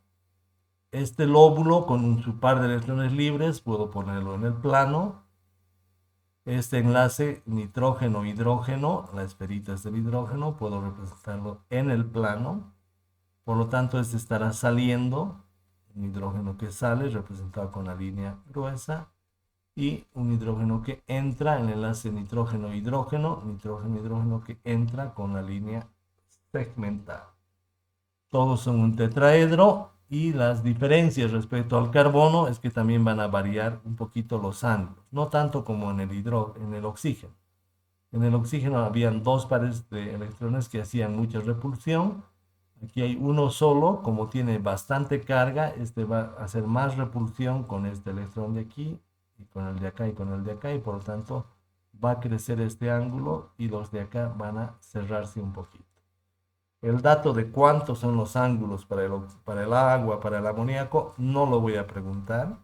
Este lóbulo con su par de electrones libres, puedo ponerlo en el plano. Este enlace nitrógeno-hidrógeno, la esferita es del hidrógeno, puedo representarlo en el plano. Por lo tanto, este estará saliendo, un hidrógeno que sale, representado con la línea gruesa, y un hidrógeno que entra en el enlace nitrógeno-hidrógeno, nitrógeno-hidrógeno que entra con la línea segmentada. Todos son un tetraedro y las diferencias respecto al carbono es que también van a variar un poquito los ángulos, no tanto como en el oxígeno. En el oxígeno habían 2 pares de electrones que hacían mucha repulsión. Aquí hay uno solo, como tiene bastante carga, este va a hacer más repulsión con este electrón de aquí, y con el de acá y con el de acá, y por lo tanto va a crecer este ángulo y los de acá van a cerrarse un poquito. El dato de cuántos son los ángulos para el agua, para el amoníaco, no lo voy a preguntar.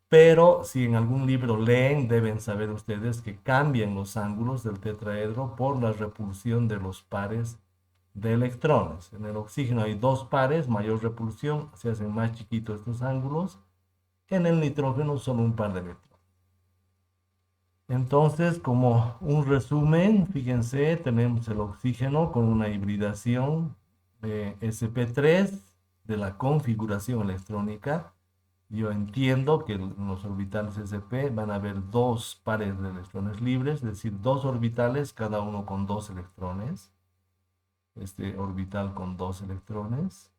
Pero si en algún libro leen, deben saber ustedes que cambian los ángulos del tetraedro por la repulsión de los pares de electrones. En el oxígeno hay 2 pares, mayor repulsión, se hacen más chiquitos estos ángulos. En el nitrógeno solo un par de electrones. Entonces, como un resumen, fíjense, tenemos el oxígeno con una hibridación de sp3 de la configuración electrónica. Yo entiendo que en los orbitales sp van a haber 2 pares de electrones libres, es decir, 2 orbitales, cada uno con 2 electrones. Este orbital con 2 electrones.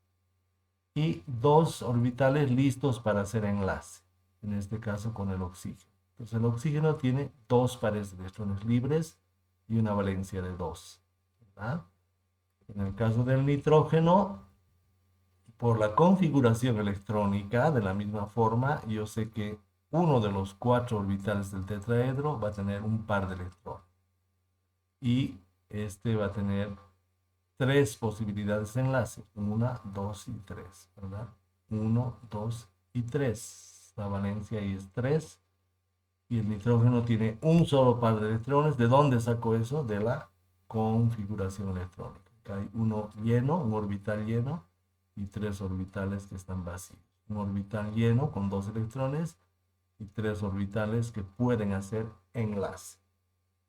Y 2 orbitales listos para hacer enlace, en este caso con el oxígeno. Entonces el oxígeno tiene 2 pares de electrones libres y una valencia de 2, ¿verdad? En el caso del nitrógeno, por la configuración electrónica, de la misma forma, yo sé que uno de los 4 orbitales del tetraedro va a tener un par de electrones. Y este va a tener 3 posibilidades de enlace. 1, 2 y 3, ¿verdad? 1, 2 y 3. La valencia ahí es 3. Y el nitrógeno tiene un solo par de electrones. ¿De dónde saco eso? De la configuración electrónica. Hay uno lleno, un orbital lleno, y 3 orbitales que están vacíos. Un orbital lleno con 2 electrones y 3 orbitales que pueden hacer enlace.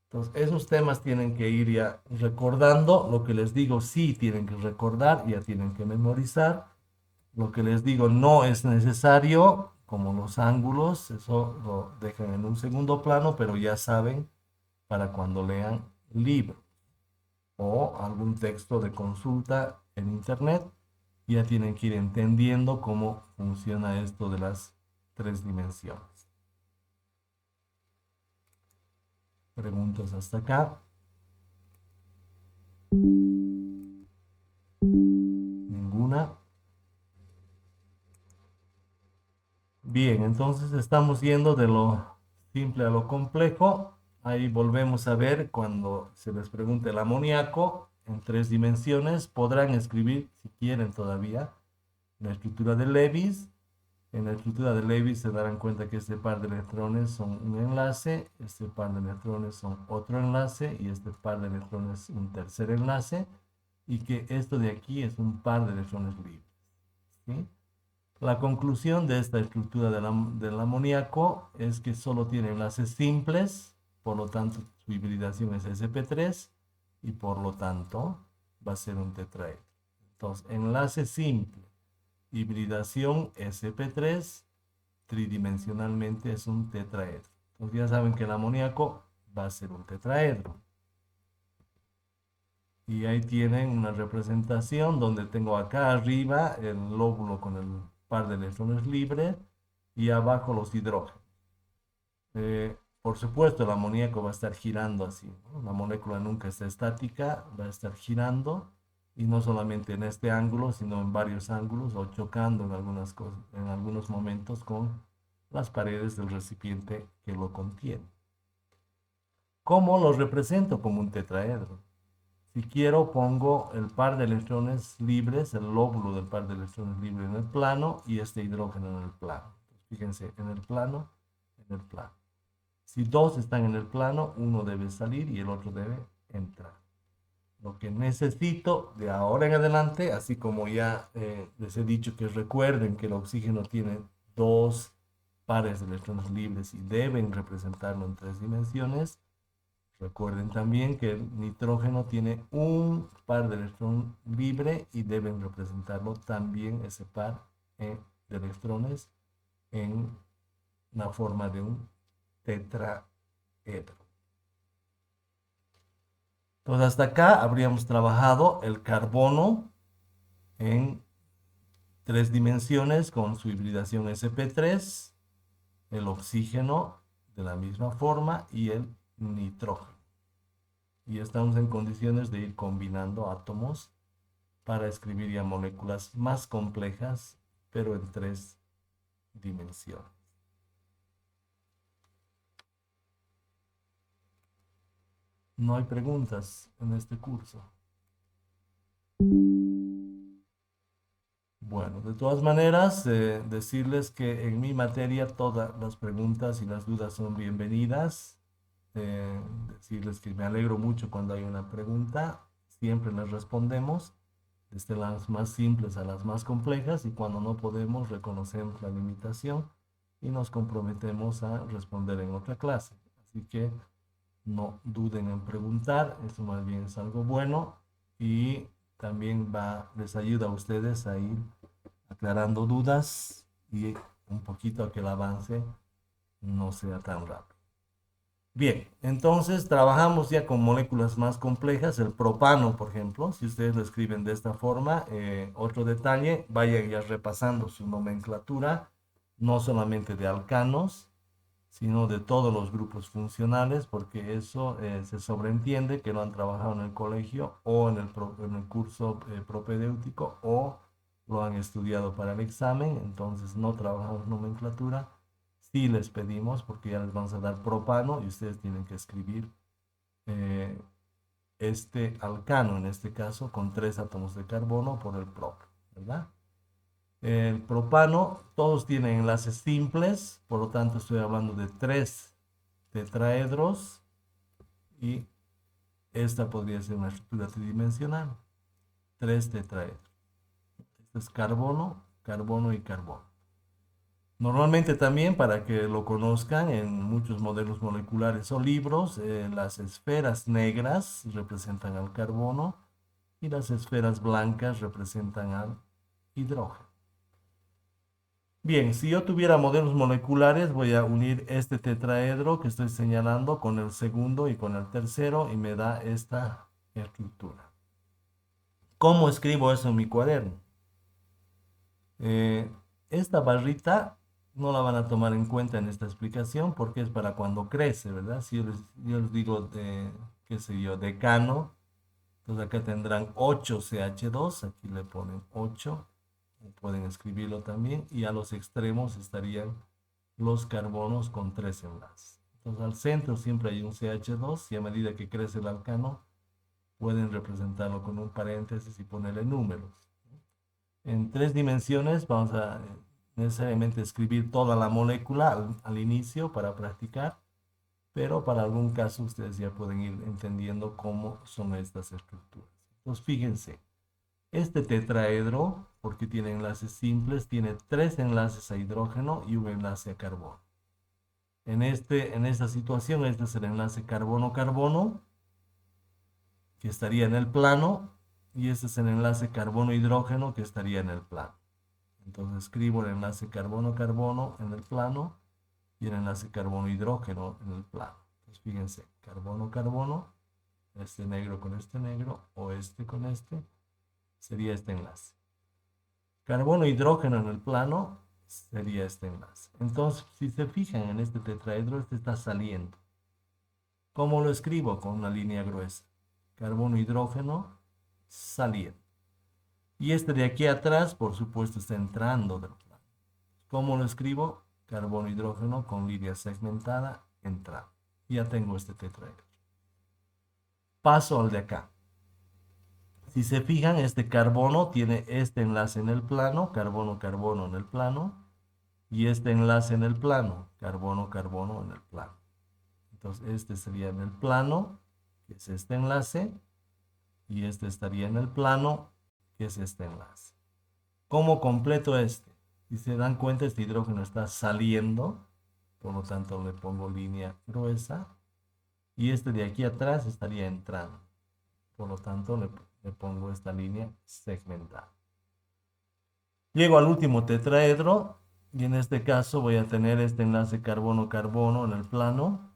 Entonces, esos temas tienen que ir ya recordando. Lo que les digo, sí tienen que recordar, ya tienen que memorizar. Lo que les digo no es necesario, como los ángulos, eso lo dejan en un segundo plano, pero ya saben para cuando lean libro o algún texto de consulta en internet, ya tienen que ir entendiendo cómo funciona esto de las 3 dimensiones. Preguntas hasta acá. Ninguna. Bien, entonces estamos yendo de lo simple a lo complejo. Ahí volvemos a ver cuando se les pregunte el amoníaco en 3 dimensiones. Podrán escribir, si quieren todavía, la estructura de Lewis. En la estructura de Lewis se darán cuenta que este par de electrones son un enlace, este par de electrones son otro enlace y este par de electrones un tercer enlace, y que esto de aquí es un par de electrones libres, ¿sí? La conclusión de esta estructura del amoníaco es que solo tiene enlaces simples, por lo tanto su hibridación es sp3 y por lo tanto va a ser un tetraedro. Entonces, enlace simple, hibridación sp3, tridimensionalmente es un tetraedro. Entonces ya saben que el amoníaco va a ser un tetraedro. Y ahí tienen una representación donde tengo acá arriba el lóbulo con el par de electrones libres y abajo los hidrógenos. Por supuesto, el amoníaco va a estar girando así, ¿no? La molécula nunca está estática, va a estar girando, y no solamente en este ángulo, sino en varios ángulos o chocando en algunas cosas, en algunos momentos con las paredes del recipiente que lo contiene. ¿Cómo lo represento? Como un tetraedro. Si quiero, pongo el par de electrones libres, el lóbulo del par de electrones libres en el plano y este hidrógeno en el plano. Fíjense, en el plano, en el plano. Si 2 están en el plano, uno debe salir y el otro debe entrar. Lo que necesito de ahora en adelante, así como ya les he dicho que recuerden que el oxígeno tiene 2 pares de electrones libres y deben representarlo en 3 dimensiones. Recuerden también que el nitrógeno tiene un par de electrón libre y deben representarlo también ese par de electrones en la forma de un tetraedro. Entonces hasta acá habríamos trabajado el carbono en 3 dimensiones con su hibridación sp3, el oxígeno de la misma forma y el nitrógeno. Y estamos en condiciones de ir combinando átomos para escribir ya moléculas más complejas, pero en 3 dimensiones. No hay preguntas en este curso. Bueno, de todas maneras, decirles que en mi materia todas las preguntas y las dudas son bienvenidas. Decirles que me alegro mucho cuando hay una pregunta, siempre les respondemos, desde las más simples a las más complejas, y cuando no podemos reconocemos la limitación y nos comprometemos a responder en otra clase. Así que no duden en preguntar, eso más bien es algo bueno y también les ayuda a ustedes a ir aclarando dudas y un poquito a que el avance no sea tan rápido. Bien, entonces trabajamos ya con moléculas más complejas, el propano, por ejemplo, si ustedes lo escriben de esta forma. Otro detalle, vayan ya repasando su nomenclatura, no solamente de alcanos, sino de todos los grupos funcionales, porque eso se sobreentiende que lo han trabajado en el colegio o en el curso propedéutico o lo han estudiado para el examen, entonces no trabajamos nomenclatura. Sí les pedimos, porque ya les vamos a dar propano y ustedes tienen que escribir eh, este alcano, en este caso, con 3 átomos de carbono por el prop, ¿verdad? El propano, todos tienen enlaces simples, por lo tanto estoy hablando de 3 tetraedros y esta podría ser una estructura tridimensional. 3 tetraedros. Este es carbono, carbono y carbono. Normalmente también, para que lo conozcan, en muchos modelos moleculares o libros, las esferas negras representan al carbono y las esferas blancas representan al hidrógeno. Bien, si yo tuviera modelos moleculares, voy a unir este tetraedro que estoy señalando con el segundo y con el tercero y me da esta estructura. ¿Cómo escribo eso en mi cuaderno? Eh, esta barrita no la van a tomar en cuenta en esta explicación porque es para cuando crece, ¿verdad? Si yo les digo de, qué sé yo, decano, entonces acá tendrán 8CH2, aquí le ponen 8, pueden escribirlo también, y a los extremos estarían los carbonos con 3 enlaces. Entonces al centro siempre hay un CH2 y a medida que crece el alcano pueden representarlo con un paréntesis y ponerle números. En 3 dimensiones vamos a necesariamente escribir toda la molécula al inicio para practicar, pero para algún caso ustedes ya pueden ir entendiendo cómo son estas estructuras. Entonces fíjense, este tetraedro, porque tiene enlaces simples, tiene 3 enlaces a hidrógeno y un enlace a carbono. En esta situación, este es el enlace carbono-carbono, que estaría en el plano, y este es el enlace carbono-hidrógeno, que estaría en el plano. Entonces escribo el enlace carbono-carbono en el plano y el enlace carbono-hidrógeno en el plano. Entonces fíjense, carbono-carbono, este negro con este negro, o este con este, sería este enlace. Carbono-hidrógeno en el plano sería este enlace. Entonces, si se fijan en este tetraedro, este está saliendo. ¿Cómo lo escribo? Con una línea gruesa. Carbono-hidrógeno saliendo. Y este de aquí atrás, por supuesto, está entrando del plano. ¿Cómo lo escribo? Carbono-hidrógeno con línea segmentada, entrando. Ya tengo este tetraedro. Paso al de acá. Si se fijan, este carbono tiene este enlace en el plano, carbono-carbono en el plano, y este enlace en el plano, carbono-carbono en el plano. Entonces, este sería en el plano, que es este enlace, y este estaría en el plano, que es este enlace. ¿Cómo completo este? Si se dan cuenta, este hidrógeno está saliendo, por lo tanto le pongo línea gruesa, y este de aquí atrás estaría entrando, por lo tanto le pongo esta línea segmentada. Llego al último tetraedro, y en este caso voy a tener este enlace carbono-carbono en el plano,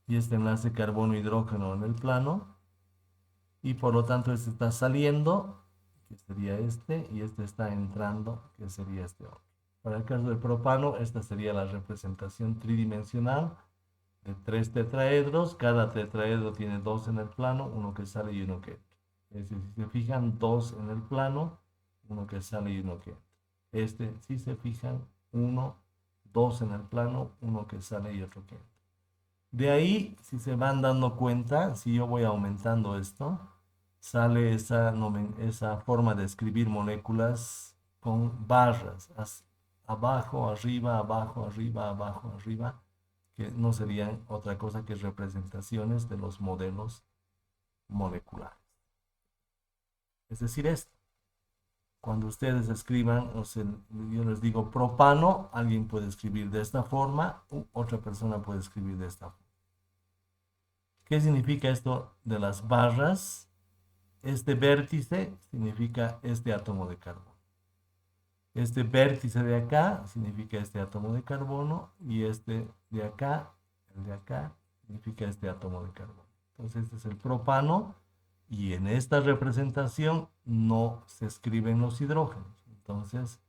y este enlace carbono-hidrógeno en el plano, y por lo tanto este está saliendo, que sería este, y este está entrando, que sería este otro. Para el caso del propano, esta sería la representación tridimensional de 3 tetraedros. Cada tetraedro tiene 2 en el plano, uno que sale y uno que entra. Es decir, si se fijan, 2 en el plano, uno que sale y uno que entra. Este, si se fijan, 1, 2 en el plano, uno que sale y otro que entra. De ahí, si se van dando cuenta, si yo voy aumentando esto, sale esa forma de escribir moléculas con barras, abajo, arriba, abajo, arriba, abajo, arriba, que no serían otra cosa que representaciones de los modelos moleculares. Es decir, esto. Cuando ustedes escriban, yo les digo propano, alguien puede escribir de esta forma, otra persona puede escribir de esta forma. ¿Qué significa esto de las barras? Este vértice significa este átomo de carbono. Este vértice de acá significa este átomo de carbono y este de acá, el de acá, significa este átomo de carbono. Entonces este es el propano y en esta representación no se escriben los hidrógenos. Entonces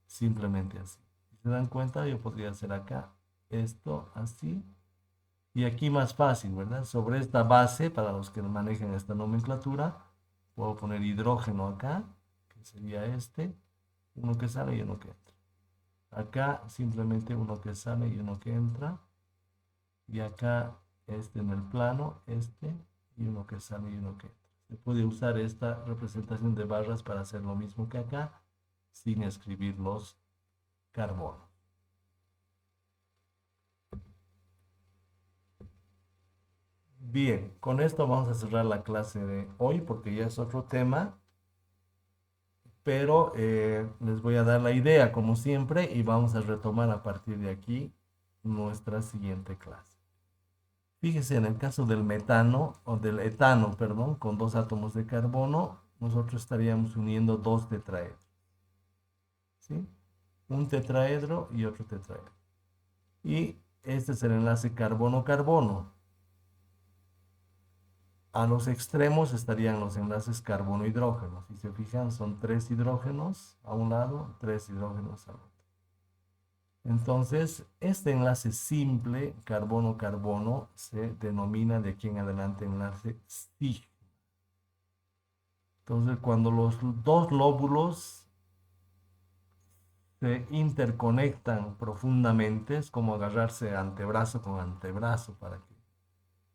simplemente así. Si se dan cuenta, yo podría hacer acá esto así. Y aquí más fácil, ¿verdad? Sobre esta base, para los que manejan esta nomenclatura, puedo poner hidrógeno acá, que sería este, uno que sale y uno que entra. Acá simplemente uno que sale y uno que entra. Y acá este en el plano, este, y uno que sale y uno que entra. Se puede usar esta representación de barras para hacer lo mismo que acá, sin escribir los carbonos. Bien, con esto vamos a cerrar la clase de hoy porque ya es otro tema, pero les voy a dar la idea como siempre y vamos a retomar a partir de aquí nuestra siguiente clase. Fíjese, en el caso del metano, o del etano, perdón, con dos átomos de carbono, nosotros estaríamos uniendo dos tetraedros, ¿sí? Un tetraedro y otro tetraedro. Y este es el enlace carbono-carbono. A los extremos estarían los enlaces carbono-hidrógeno. Si se fijan, son 3 hidrógenos a un lado, 3 hidrógenos al otro. Entonces, este enlace simple, carbono-carbono, se denomina de aquí en adelante enlace sigma. Entonces, cuando los dos lóbulos se interconectan profundamente, es como agarrarse antebrazo con antebrazo para que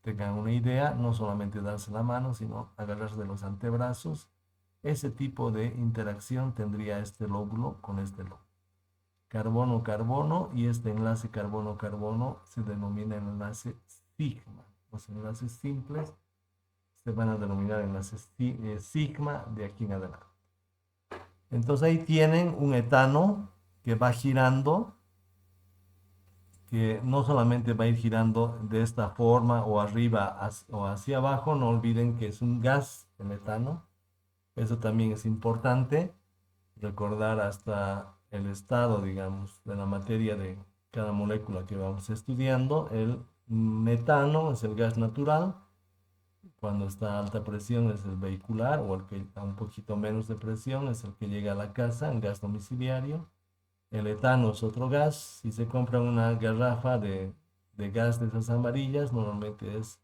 tengan una idea, no solamente darse la mano, sino agarrarse de los antebrazos. Ese tipo de interacción tendría este lóbulo con este lóbulo. Carbono-carbono, y este enlace carbono-carbono se denomina el enlace sigma. Los enlaces simples se van a denominar enlaces sigma de aquí en adelante. Entonces ahí tienen un etano que va girando, que no solamente va a ir girando de esta forma o arriba o hacia abajo, no olviden que es un gas, el etano. Eso también es importante, recordar hasta el estado, digamos, de la materia de cada molécula que vamos estudiando. El metano es el gas natural, cuando está a alta presión es el vehicular, o el que a un poquito menos de presión es el que llega a la casa, el gas domiciliario. El etano es otro gas. Si se compra una garrafa de gas de esas amarillas, normalmente es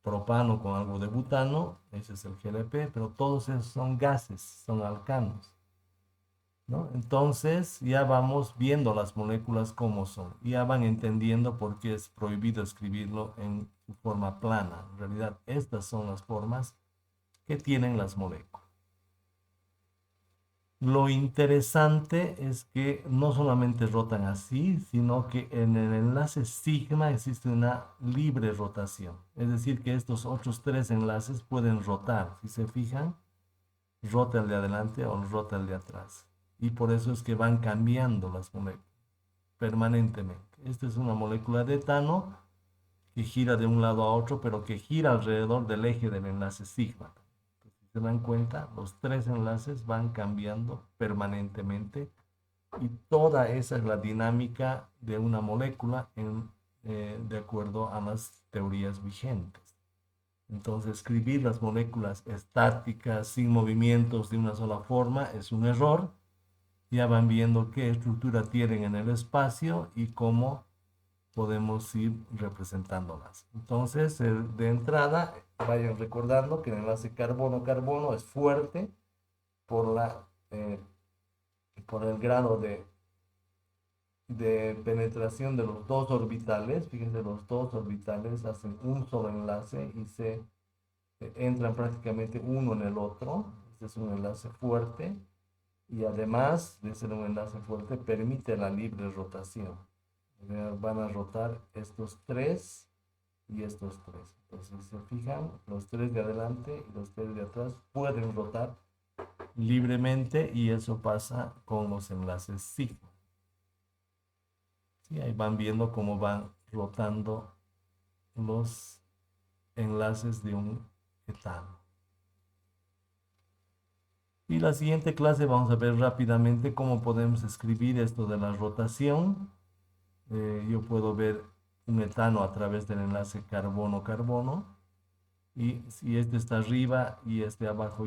propano con algo de butano, ese es el GLP, pero todos esos son gases, son alcanos, ¿no? Entonces ya vamos viendo las moléculas como son, ya van entendiendo por qué es prohibido escribirlo en su forma plana. En realidad, estas son las formas que tienen las moléculas. Lo interesante es que no solamente rotan así, sino que en el enlace sigma existe una libre rotación. Es decir, que estos otros tres enlaces pueden rotar. Si se fijan, rota el de adelante o rota el de atrás. Y por eso es que van cambiando las moléculas permanentemente. Esta es una molécula de etano que gira de un lado a otro, pero que gira alrededor del eje del enlace sigma. Se dan cuenta, los tres enlaces van cambiando permanentemente y toda esa es la dinámica de una molécula de acuerdo a las teorías vigentes. Entonces, escribir las moléculas estáticas, sin movimientos de una sola forma, es un error. Ya van viendo qué estructura tienen en el espacio y cómo podemos ir representándolas. Entonces, de entrada, vayan recordando que el enlace carbono-carbono es fuerte por, por el grado de penetración de los dos orbitales. Fíjense, los dos orbitales hacen un solo enlace y se entran prácticamente uno en el otro. Este es un enlace fuerte y además de ser un enlace fuerte, permite la libre rotación. Van a rotar estos tres y estos tres. Entonces, si se fijan, los tres de adelante y los tres de atrás pueden rotar libremente y eso pasa con los enlaces sigma. ¿Sí? Ahí van viendo cómo van rotando los enlaces de un etano. Y la siguiente clase vamos a ver rápidamente cómo podemos escribir esto de la rotación. Yo puedo ver un etano a través del enlace carbono-carbono. Y si este está arriba y este abajo,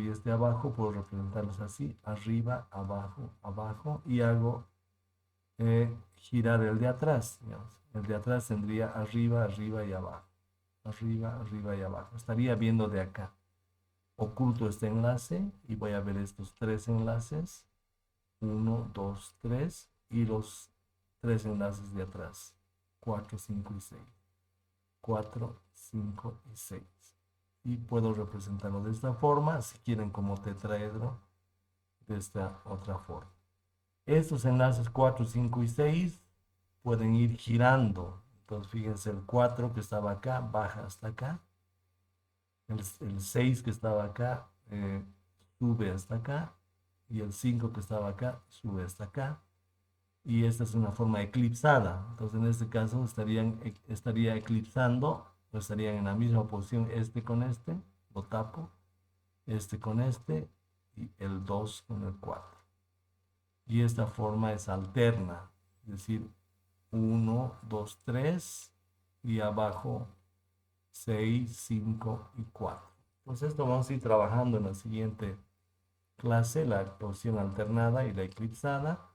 puedo representarlos así, arriba, abajo, abajo, y hago girar el de atrás, digamos. El de atrás tendría arriba, arriba y abajo. Arriba, arriba y abajo. Estaría viendo de acá. Oculto este enlace y voy a ver estos tres enlaces. Uno, dos, tres. Y los tres enlaces de atrás. 4, 5 y 6. 4, 5 y 6. Y puedo representarlo de esta forma, si quieren como tetraedro, de esta otra forma. Estos enlaces 4, 5 y 6 pueden ir girando. Entonces fíjense, el 4 que estaba acá baja hasta acá. El 6 que estaba acá sube hasta acá. Y el 5 que estaba acá sube hasta acá. Y esta es una forma eclipsada. Entonces en este caso estaría eclipsando, o estarían en la misma posición este con este, lo tapo, este con este y el 2 con el 4. Y esta forma es alterna, es decir, 1, 2, 3 y abajo 6, 5 y 4. Pues esto vamos a ir trabajando en la siguiente clase, la posición alternada y la eclipsada,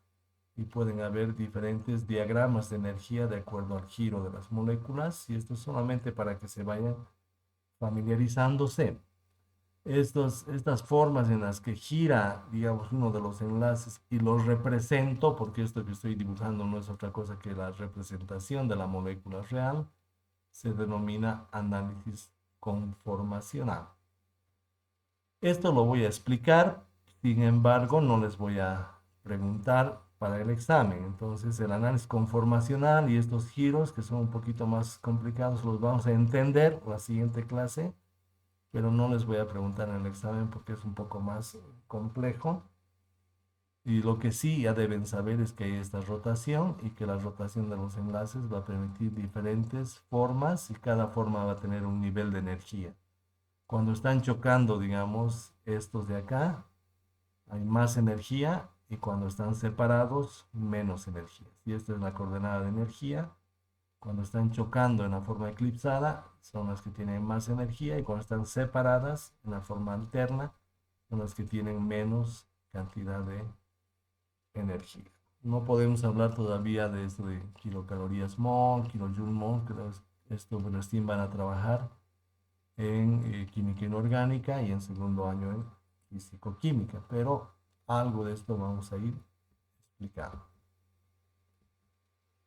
y pueden haber diferentes diagramas de energía de acuerdo al giro de las moléculas, y esto es solamente para que se vayan familiarizándose. Estas formas en las que gira, digamos, uno de los enlaces y los represento, porque esto que estoy dibujando no es otra cosa que la representación de la molécula real, se denomina análisis conformacional. Esto lo voy a explicar, sin embargo, no les voy a preguntar para el examen. Entonces, el análisis conformacional y estos giros, que son un poquito más complicados, los vamos a entender en la siguiente clase, pero no les voy a preguntar en el examen porque es un poco más complejo. Y lo que sí ya deben saber es que hay esta rotación y que la rotación de los enlaces va a permitir diferentes formas y cada forma va a tener un nivel de energía. Cuando están chocando, digamos, estos de acá, hay más energía y cuando están separados, menos energía. Y esta es la coordenada de energía. Cuando están chocando en la forma eclipsada, son las que tienen más energía y cuando están separadas en la forma alterna, son las que tienen menos cantidad de energía. No podemos hablar todavía de esto de kilocalorías mol, kilojoule mol, que esto recién van a trabajar en química inorgánica y en segundo año en físico-química, pero algo de esto vamos a ir explicando.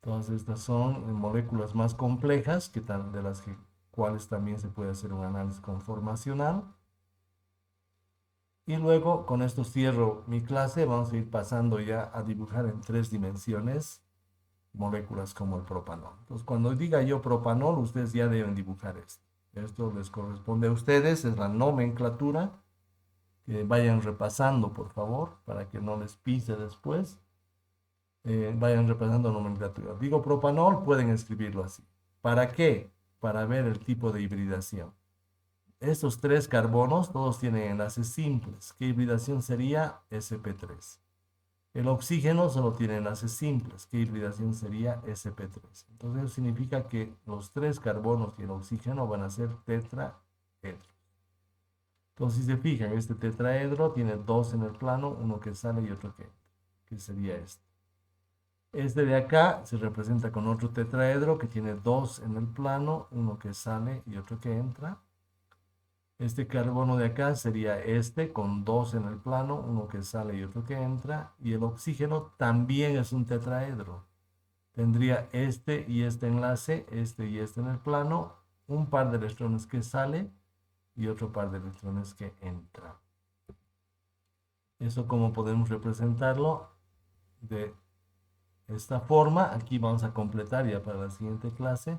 Entonces estas son moléculas más complejas de las cuales también se puede hacer un análisis conformacional. Y luego con esto cierro mi clase, vamos a ir pasando ya a dibujar en 3 dimensiones moléculas como el propanol. Entonces cuando diga yo propanol, ustedes ya deben dibujar esto. Esto les corresponde a ustedes, es la nomenclatura. Que vayan repasando, por favor, para que no les pise después. Vayan repasando nomenclatura. Digo propanol, pueden escribirlo así. ¿Para qué? Para ver el tipo de hibridación. Estos 3 carbonos todos tienen enlaces simples. ¿Qué hibridación sería? sp3. El oxígeno solo tiene enlaces simples. ¿Qué hibridación sería? sp3. Entonces eso significa que los 3 carbonos y el oxígeno van a ser tetraedros. Entonces, si se fijan, este tetraedro tiene 2 en el plano, uno que sale y otro que sería este. Este de acá se representa con otro tetraedro que tiene 2 en el plano, uno que sale y otro que entra. Este carbono de acá sería este con 2 en el plano, uno que sale y otro que entra. Y el oxígeno también es un tetraedro. Tendría este y este enlace, este y este en el plano, un par de electrones que sale y otro par de electrones que entra. Eso como podemos representarlo de esta forma. Aquí vamos a completar ya para la siguiente clase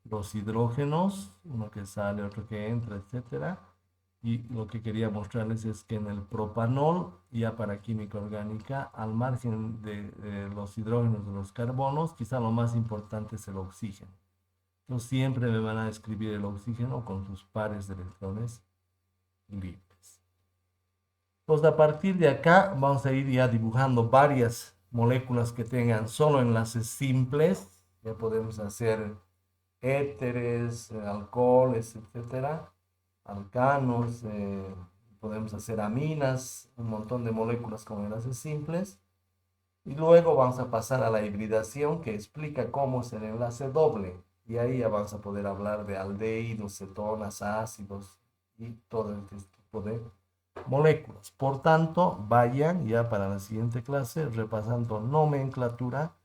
los hidrógenos, uno que sale, otro que entra, etcétera. Y lo que quería mostrarles es que en el propanol, ya para química orgánica, al margen de los hidrógenos, de los carbonos, quizá lo más importante es el oxígeno. Entonces siempre me van a escribir el oxígeno con sus pares de electrones libres. Pues a partir de acá vamos a ir ya dibujando varias moléculas que tengan solo enlaces simples. Ya podemos hacer éteres, alcoholes, etcétera, alcanos, podemos hacer aminas, un montón de moléculas con enlaces simples. Y luego vamos a pasar a la hibridación que explica cómo es el enlace doble. Y ahí ya vamos a poder hablar de aldehídos, cetonas, ácidos y todo este tipo de moléculas. Por tanto, vayan ya para la siguiente clase repasando nomenclatura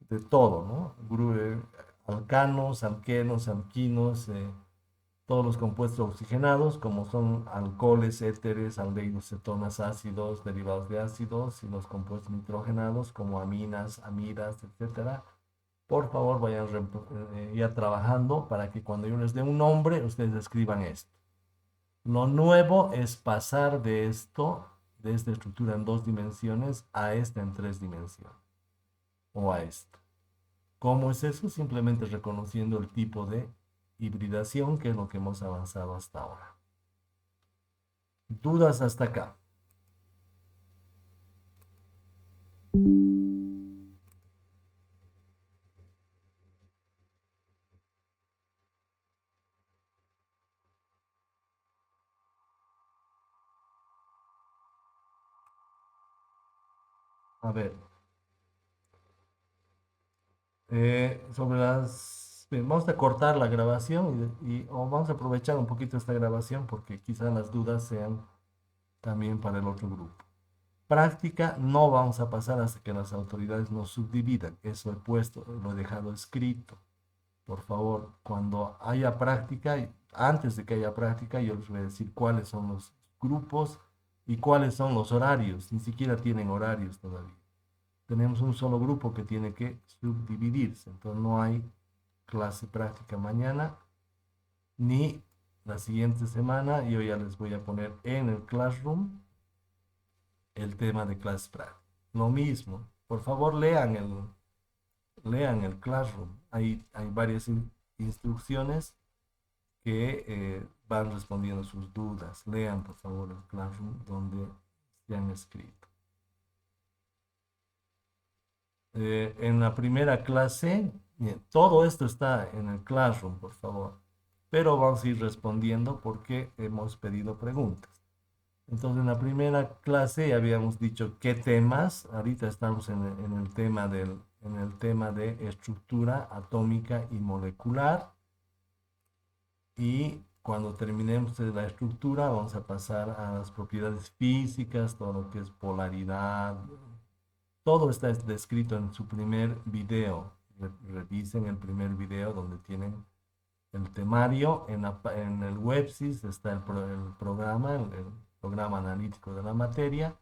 de todo, ¿no? Alcanos, alquenos, alquinos, todos los compuestos oxigenados, como son alcoholes, éteres, aldehídos, cetonas, ácidos, derivados de ácidos, y los compuestos nitrogenados, como aminas, amidas, etcétera. Por favor, vayan ya trabajando para que cuando yo les dé un nombre, ustedes escriban esto. Lo nuevo es pasar de esto, de esta estructura en dos dimensiones, a esta en tres dimensiones, o a esta. ¿Cómo es eso? Simplemente reconociendo el tipo de hibridación, que es lo que hemos avanzado hasta ahora. ¿Dudas hasta acá? A ver, bien, vamos a cortar la grabación o vamos a aprovechar un poquito esta grabación porque quizás las dudas sean también para el otro grupo. Práctica no vamos a pasar hasta que las autoridades nos subdividan. Eso he puesto, lo he dejado escrito. Por favor, cuando haya práctica, antes de que haya práctica, yo les voy a decir cuáles son los grupos y cuáles son los horarios. Ni siquiera tienen horarios todavía. Tenemos un solo grupo que tiene que subdividirse. Entonces no hay clase práctica mañana ni la siguiente semana. Yo ya les voy a poner en el Classroom el tema de clase práctica. Lo mismo, por favor lean el Classroom. Hay varias instrucciones que van respondiendo sus dudas. Lean, por favor, el Classroom donde se han escrito. En la primera clase, bien, todo esto está en el Classroom, por favor, pero vamos a ir respondiendo porque hemos pedido preguntas. Entonces, en la primera clase habíamos dicho qué temas. Ahorita estamos en el tema en el tema de estructura atómica y molecular. Y cuando terminemos de la estructura, vamos a pasar a las propiedades físicas, todo lo que es polaridad. Todo está descrito en su primer video. Revisen el primer video donde tienen el temario. En el WebSys está el programa, el programa analítico de la materia.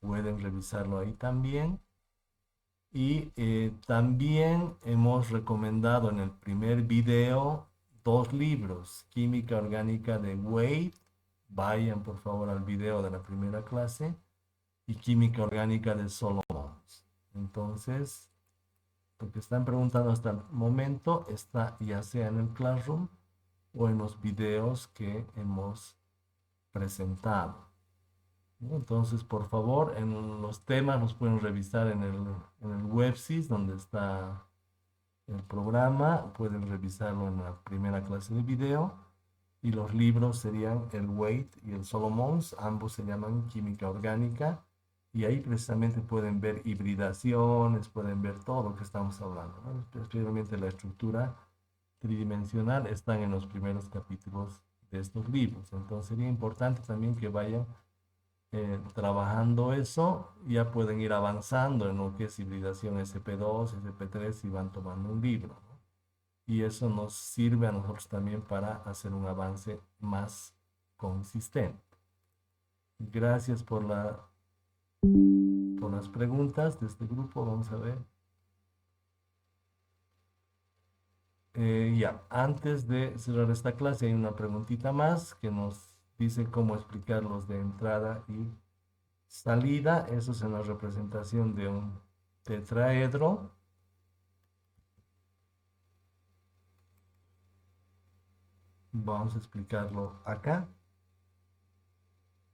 Pueden revisarlo ahí también. Y también hemos recomendado en el primer video dos libros, Química Orgánica de Wade, vayan por favor al video de la primera clase, y Química Orgánica de Solomons. Entonces, lo que están preguntando hasta el momento está ya sea en el Classroom o en los videos que hemos presentado. Entonces, por favor, en los temas los pueden revisar en el WebSys, donde está el programa. Pueden revisarlo en la primera clase de video. Y los libros serían el Wade y el Solomons. Ambos se llaman Química Orgánica. Y ahí precisamente pueden ver hibridaciones, pueden ver todo lo que estamos hablando, ¿no? Especialmente la estructura tridimensional están en los primeros capítulos de estos libros. Entonces sería importante también que vayan trabajando eso. Ya pueden ir avanzando en lo que es hibridación SP2, SP3 y van tomando un libro, ¿no? Y eso nos sirve a nosotros también para hacer un avance más consistente. Gracias por las preguntas de este grupo. Vamos a ver. Ya, antes de cerrar esta clase hay una preguntita más que nos dice cómo explicar los de entrada y salida. Eso es en la representación de un tetraedro. Vamos a explicarlo acá.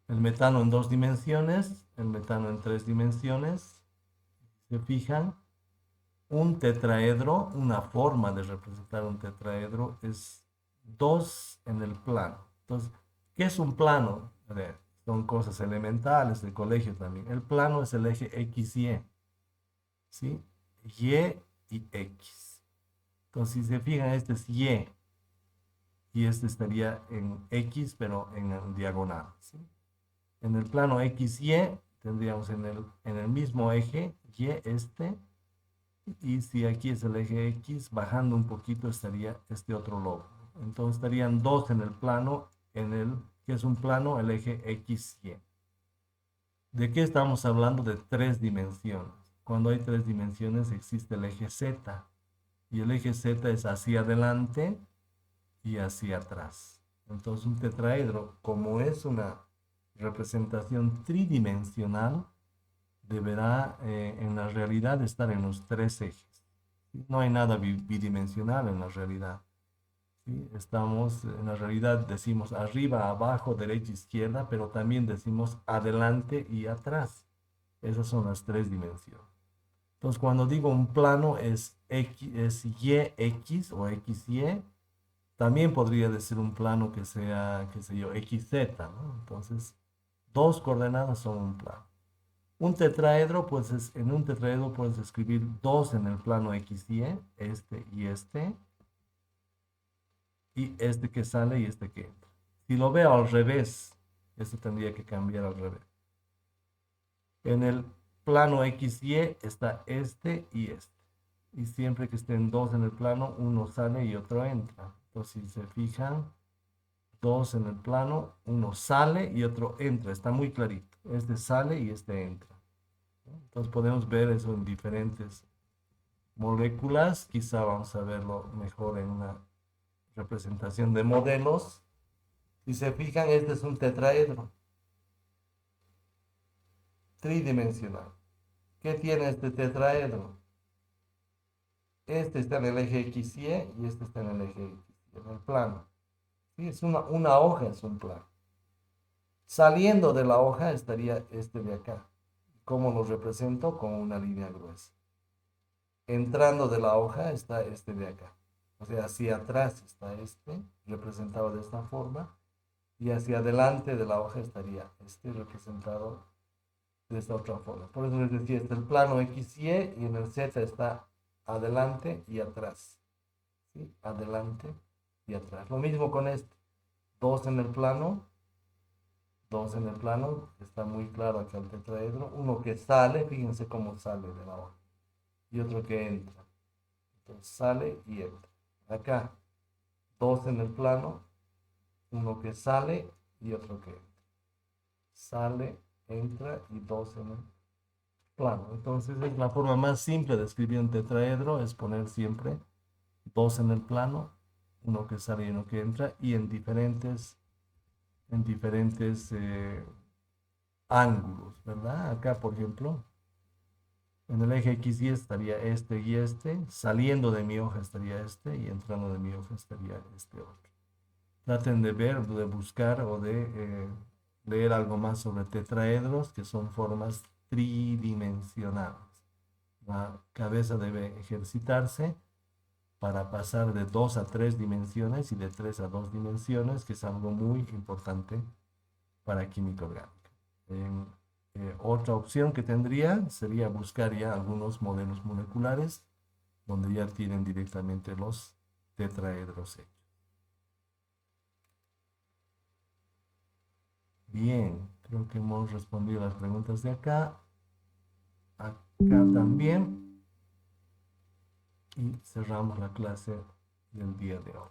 El metano en dos dimensiones, el metano en tres dimensiones. ¿Se fijan? Un tetraedro, una forma de representar un tetraedro es dos en el plano. Entonces, ¿qué es un plano? A ver, son cosas elementales del colegio también. El plano es el eje X y Y. ¿sí? Y y X. Entonces, si se fijan, este es y este estaría en X, pero en el diagonal, ¿sí? En el plano XY tendríamos en el mismo eje Y y si aquí es el eje X, bajando un poquito estaría este otro logo. Entonces estarían dos en el plano, que es un plano, el eje XY. ¿De qué estamos hablando? De tres dimensiones. Cuando hay tres dimensiones existe el eje Z y el eje Z es hacia adelante y hacia atrás. Entonces un tetraedro, como es una representación tridimensional, deberá en la realidad estar en los tres ejes. No hay nada bidimensional en la realidad. ¿Sí? Estamos, en la realidad decimos arriba, abajo, derecha, izquierda, pero también decimos adelante y atrás. Esas son las tres dimensiones. Entonces, cuando digo un plano es YX o XY, también podría decir un plano que sea, qué sé yo, XZ, ¿no? Entonces, dos coordenadas son un plano. Un tetraedro, pues en un tetraedro puedes escribir dos en el plano XY, y este que sale y este que entra. Si lo veo al revés, este tendría que cambiar al revés. En el plano XY está este y este. Y siempre que estén dos en el plano, uno sale y otro entra. Entonces, si se fijan, dos en el plano, uno sale y otro entra. Está muy clarito. Este sale y este entra. Entonces podemos ver eso en diferentes moléculas. Quizá vamos a verlo mejor en una representación de modelos. Si se fijan, este es un tetraedro tridimensional. ¿Qué tiene este tetraedro? Este está en el eje XY y este está en el eje X, en el plano. ¿Sí? Es una hoja, es un plano. Saliendo de la hoja estaría este de acá. ¿Cómo lo represento? Con una línea gruesa. Entrando de la hoja está este de acá. O sea, hacia atrás está este, representado de esta forma, y hacia adelante de la hoja estaría este representado de esta otra forma. Por eso les decía, este es el plano XY y en el Z está adelante y atrás. ¿Sí? Adelante y atrás. Lo mismo con este. Dos en el plano, dos en el plano, está muy claro acá el tetraedro. Uno que sale, fíjense cómo sale de la hoja, y otro que entra. Entonces sale y entra. Acá, dos en el plano, uno que sale y otro que entra. Sale, entra y dos en el plano. Entonces es la forma más simple de escribir un tetraedro, es poner siempre dos en el plano, uno que sale y uno que entra, y en diferentes ángulos, ¿verdad? Acá, por ejemplo, en el eje X y estaría este y este, saliendo de mi hoja estaría este, y entrando de mi hoja estaría este otro. Traten de ver, de buscar o de leer algo más sobre tetraedros, que son formas tridimensionales. La cabeza debe ejercitarse para pasar de 2 a 3 dimensiones y de 3 a 2 dimensiones, que es algo muy importante para química orgánica. Otra opción que tendría sería buscar ya algunos modelos moleculares donde ya tienen directamente los tetraedros hechos. Bien, creo que hemos respondido las preguntas de acá. Acá también. Y cerramos la clase del día de hoy.